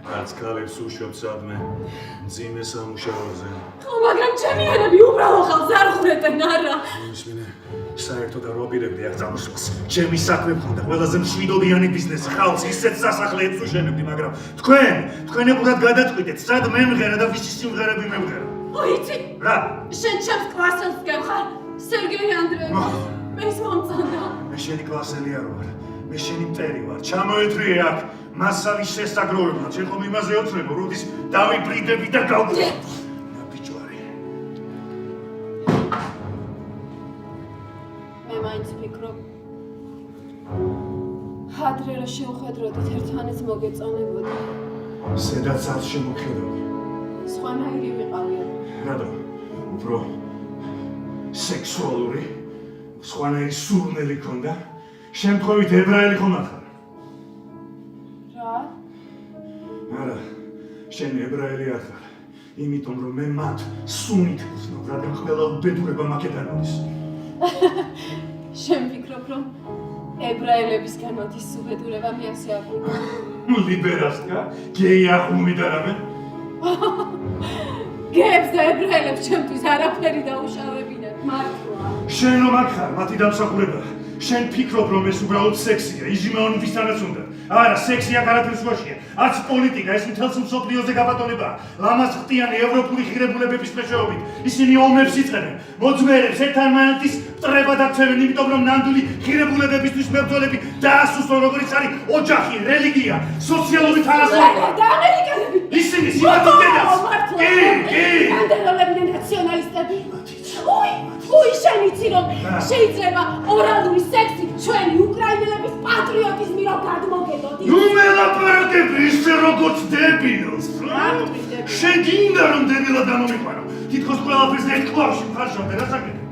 კაც ქალებს უშვებთ სადმე მძიმე სამუშაოზე. ხო, მაგრამ ჩემიანები უბრალო ხალხს არ ხვდებენ, არა. მისმინე, საერთოდ არ ვაპირებდი აქ წამოსვლას. ჩემი საქმე მქონდა ყველაზე მშვიდობიანი ბიზნესი. ხალხს ისეთ სასახლეებს უშენებდი, მაგრამ თქვენ ეყურად გადაწყვიტეთ, სად მემღერა და ვისი სიმღერები მემღერა. იცი? რა? შენ ჩემს კლასელს გემხარ, სერგეი ანდრეევიჩ. მე ის მომწონდა. მე შენი კლასელი არ ვარ. მე შენი მტერი ვარ. ჩამოეთრიე აქ მასალის შესაგროვებლად. შენ ხომ იმაზე ოცნებო, როდის დავიბრიდები და გავგო. ნაბიჯვარი. მე მაინც ვფიქრობ. ადრე რა შევხედროდით ერთმანეთს მოგეწონებოდი. სადაც არ შემოქმედები. სხვანაირი ვიყავი. რატო? უფრო სექსუალური, სხვანაირი სურნელი ქონდა. შემთხვევით ებრაელი ხომ არ ხარ? რა? არა, შენ ებრაელი არ ხარ. იმიტომ რომ მე მათ სუნით ვუცნობ, რადგან ყველა უბედურება მაკედან მოდის. შენ ფიქრობ რომ ებრაელებისგან მოდის უბედურება, მე ასე არ ვფიქრობ. ლიბერასკა, გეი ახუმი და რამე? გეებს და ებრაელებს ჩემთვის არაფერი დაუშავებინათ, მართლა. შენ რომ აქ ხარ, მათი დამსახურება. შენ ფიქრობ რომ ეს უბრალოდ სექსია, იჟიმაონი ვისთანაც უნდა. არა, სექსი აქ არაფერს უაშია. არც პოლიტიკა, ეს მთელს მსოფლიოზე გაბატონებაა. ლამაზ ხტიანი ევროპული ღირებულებების მეშვეობით. ისინი ომებს იწყებენ, მოძმერებს ერთმანეთის მტრებად აქცევენ, იმიტომ რომ ნამდვილი ღირებულებებისთვის მებრძოლები დაასუსტონ, როგორც არის ოჯახი, რელიგია, სოციალური თანასწორობა. და ამერიკელები. ისინი სიმართლე დედას. კი. ანდეროლები და ნაციონალისტები. უი, შენ იცი რომ შეიძლება ორალური სექსით ჩვენი უკრაინელების პატრიოტიზმი რომ გადმოგედოთ. ნუ მელაპარაკები ისე როგორც დებილს. შენ გინდა რომ დებილად ამომიყვანო. თითქოს ყველაფერს ერთ კლავში მხარშავდე, რა საკეთე?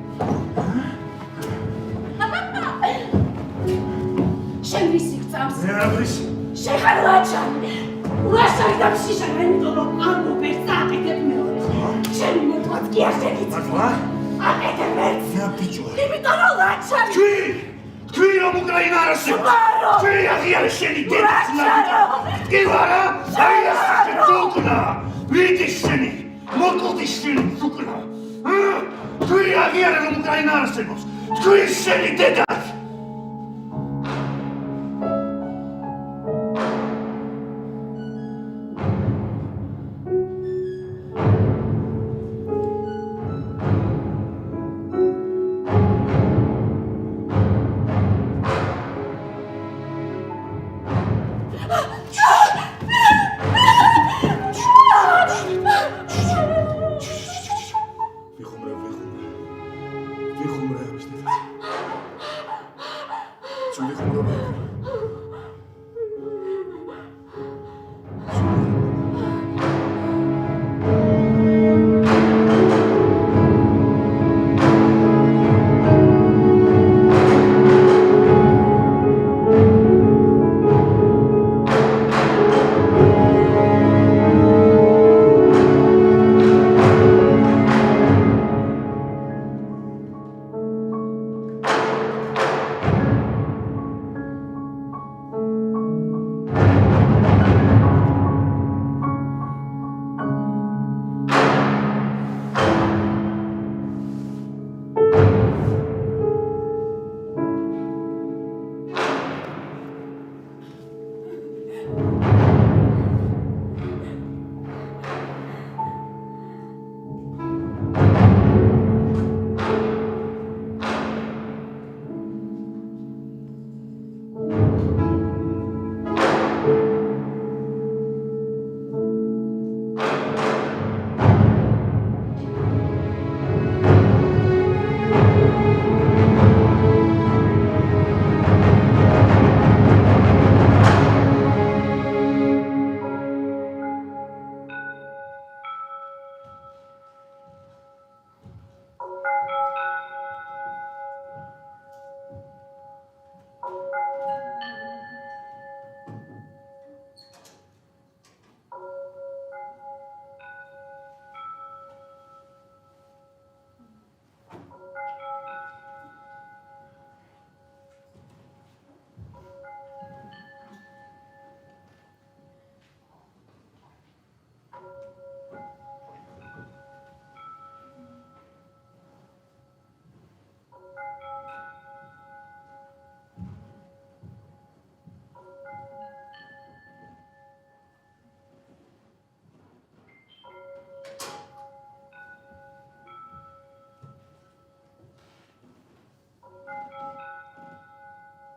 შენ ვისი გწამს? მე არ ვიცი. შენ ხარ ლაჩანი. ლაშარი და შიშანი, იმიტომ რომ ამბობენ საკეთებ მეორე. შენი მეტყვაც კი არ შეგიცი. მართლა? აკეთებ მეც. რა ბიჭოა? იმიტომ რომ ლაჩანი. თქვი რომ უკრაინა არ არსებობს. თქვი აღიარე შენი დედას ლაჩარო. კი ვარა? აი ეს ზუკნა. ვიდი შენი? მოკლდი შენი ზუკნა. თქვი აღიარე რომ უკრაინა არ არსებობს. თქვი შენი დედას.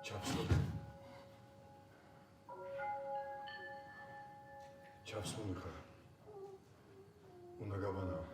ჩაფსული ხარ. უნდა გავანაო.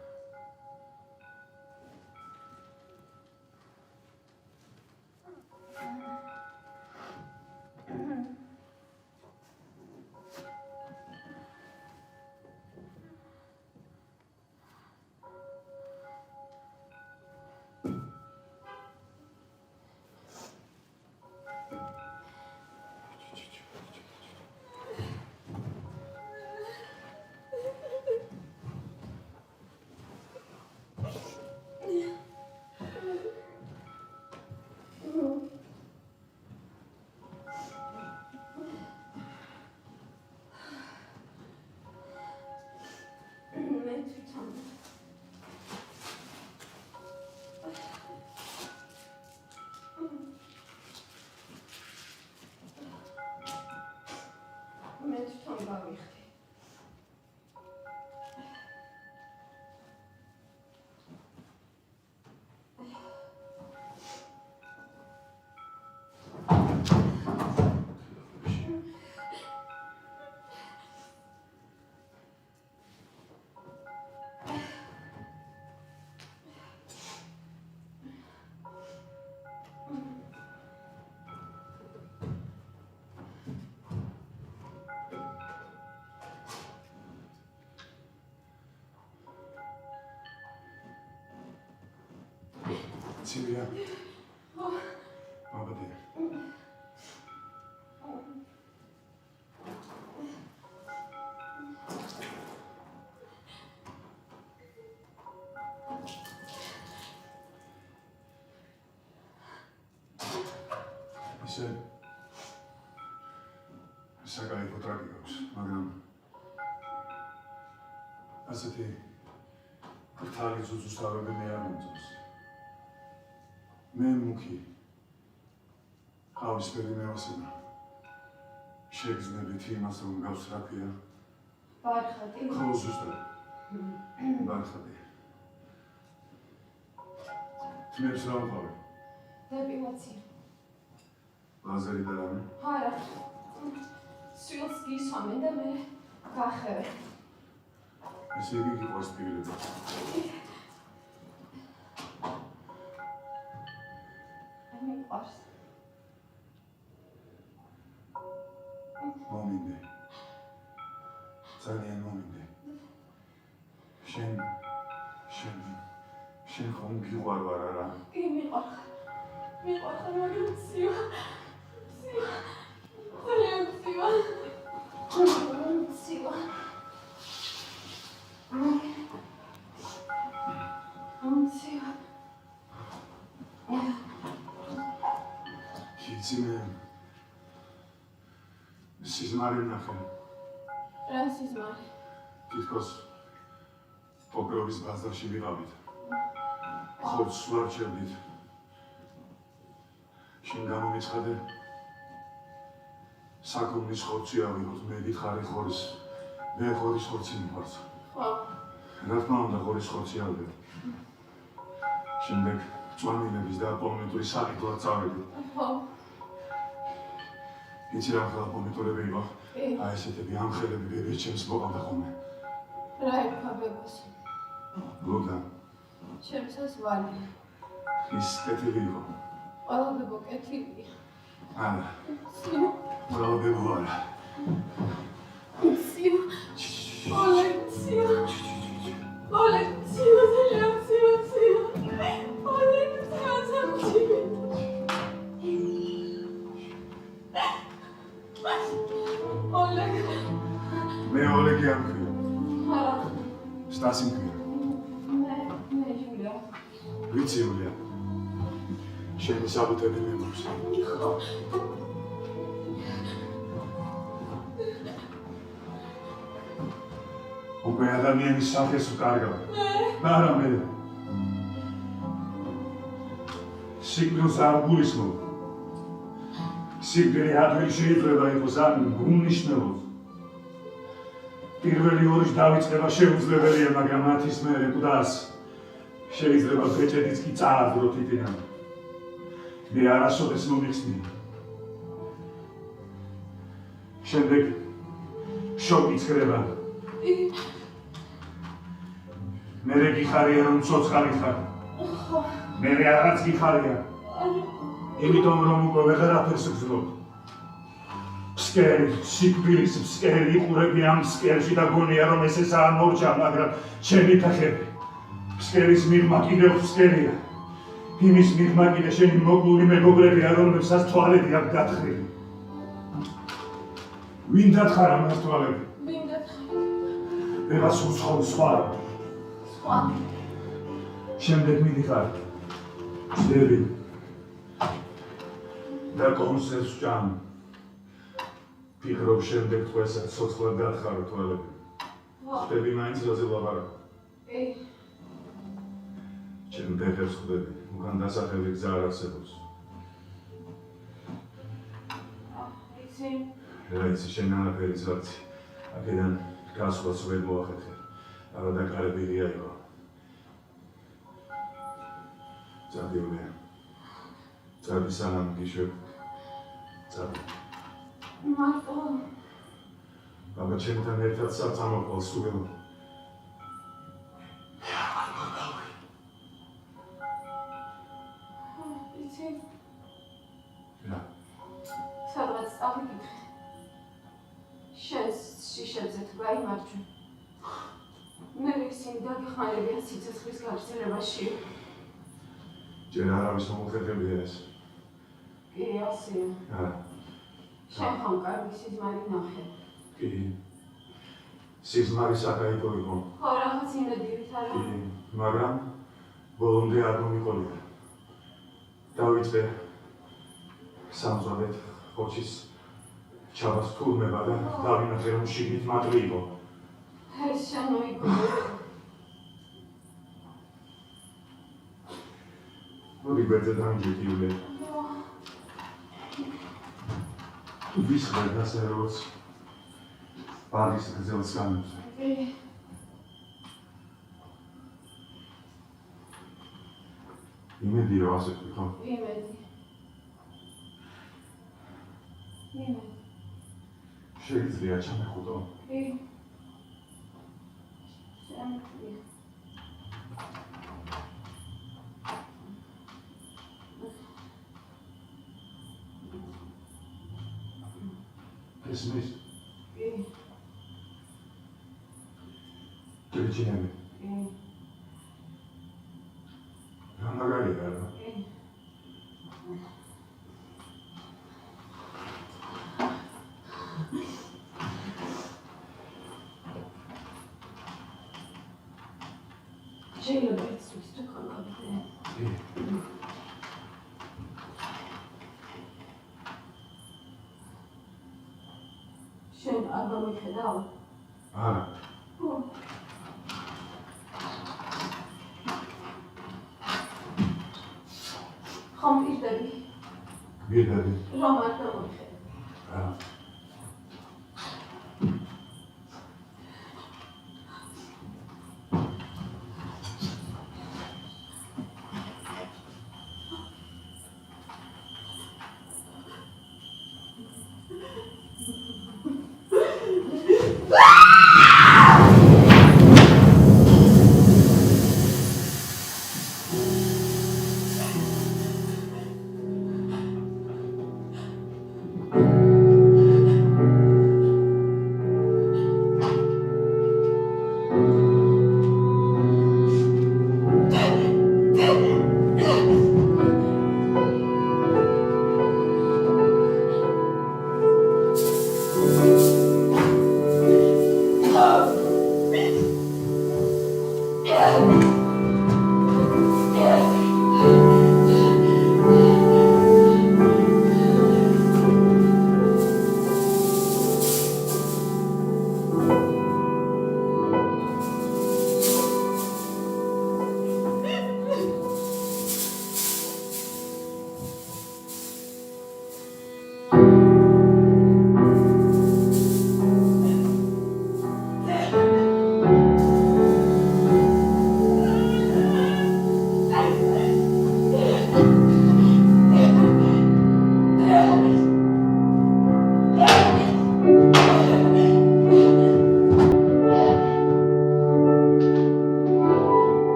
Silvia. Აბადე. საკაიფო ტრაგიკობს, მაგრამ ასეთი ბრთალი ზუზუსტავები მე არ მომწონს. მე მუქი ყავისფერი მევასება შეგრძნებით იმას, რომ გავს რა ქვია ბარხატი. ხო, ზუსტად ბარხატი. თმებს რა უყავი? დეპილაცია. ლაზერი და რამე? არა. სულს გისვამენ და მე გახევე. ესე იგი გიყვარს პირდება. მიყვარს. მომინდე. ძალიან მომინდე. შენ ხომ გიყვარ ვარ არა? კი მიყვარ, მაგრამ ცივა. ძალიან ცივა. სიზმარი ნახე. რა სიზმარი? თითქოს პოკროვის ბაზარში ვიყავით. ხორცს ვარჩევდით. შენ გამომიცხადე. საქონლის ხორცი ავიღოთ, მე გითხარი ხორის. მე ხორის ხორცი მიყვარს. ხო. რა თქმა უნდა, ხორის ხორცი ავიღე. შემდეგ წვანილების და პომიდორის საკითხად წავედი. ხო. იცი რა ხალხ პომიდორები იყო? აი ესეთები ამხელები ბებე ჩემს მოყავდა ხოლმე. რა ერქვა ბებოს? ლუდა. ჩემსაც ვალი. ის კეთილი იყო. ყველა ბებო კეთილია. არა. ცივა. ყველა ბებო არა. ცივა. ოლეგ ცივა. ოლეგ ცივა, ძალიან ცივა. ოლეგ ცივა, ძალიან. ოლეგ. მე ოლეგი არ მქვია. არა. სტასი მქვია. მე ჟულია. ვიცი იულია. შენი საბუთები მე მაქვს. ხო. უკვე ადამიანის სახეს უკარგავ. არა მე. სიკვდილს არ გულისხმობ. სიკვდილი ადვილი შეიძლება იყოს ან უმნიშვნელო. პირველი ორი დავიწყება შეუძლებელია, მაგრამ მათის მერე კვდას შეიძლება ბეჭედიც კი წააგდრო თითიდან. მე არასოდეს მომიხსნი. შემდეგ შოკიც ხდება. მერე გიხარია რომ ცოცხალი ხარ. მერე აღარც გიხარია. იმიტომ რომ უკვე ვეღარაფერს გძლობ. ფსკერი, სიკვდილის ფსკერი იყურები ამ ფსკერში და გონია რომ ესეა მორჩა, მაგრამ ჩემი ფეხები. ფსკერის მიღმა კიდევ ფსკერია. იმის მიღმა კიდე შენი მოკლული მეგობრებია, რომლებსაც თვალები აქვს გათხრილი. ვინ დათხარ ამას თვალები? ვინ დათხარ? ვეღაც უცხოური სხვა. შემდეგ მიდიხარ. ჯდები. და კონსერვს ჭამ. ფიქრობ შემდეგ თქვენსაც ცოცხლად გათხარო თვალები. ხდები მაინც რაზე ვლაპარაკო. ჩემ ფეხებს ხდები, უკან დასახელი გზა არ არსებობს. რა იცი, შენ არაფერიც არ იცი. აქედან გასვლას ვერ მოახერხე. არადაკარებილია იყო. წადი ვლია. წადი სანამ გიშვებ. წადი. მარტო. აბა ჩემთან ერთად საწამოყვალს თუ გელო. სადღაც წავიკითხე. შენს შიშებზე თუ გაიმარჯვე. მე ისინი დაგეხმარებიან სიცოცხლის გაგრძელებაში. ჯერ არავის მომხერხებია ეს. კი, ასეა. შენ ხომ კარგი სიზმარი ნახე. კი. სიზმარი საკაიფო იყო. ხო, რაღაც იმედივით არა. კი, მაგრამ ბოლომდე არ მომიყოლია. დავიწყე სამწოდეთ ხოჩის ჩაბას თურმება და დავინახე რომ შიგნით მატლი იყო. ეს შენ მოიგონე. მოდი გვერდზე დამჯექი ულე. ვის ხარ ასე როგორც ბაღის გზელს გამოსვე. იმედი რომ ასე ვთქვა. იმედი. შეიძლება ჩამეხუტო. კი. შემიძლია. ესმის. კი. კეჩინები. კი. რამაგარია რა. კი. შეიძლება იცის თუ ხალხი. კი. შენ არ მომიხედავ? არა. ხომ მირდები? მირდები. რომ არ გამომიხედავ? არა.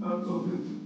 რატომ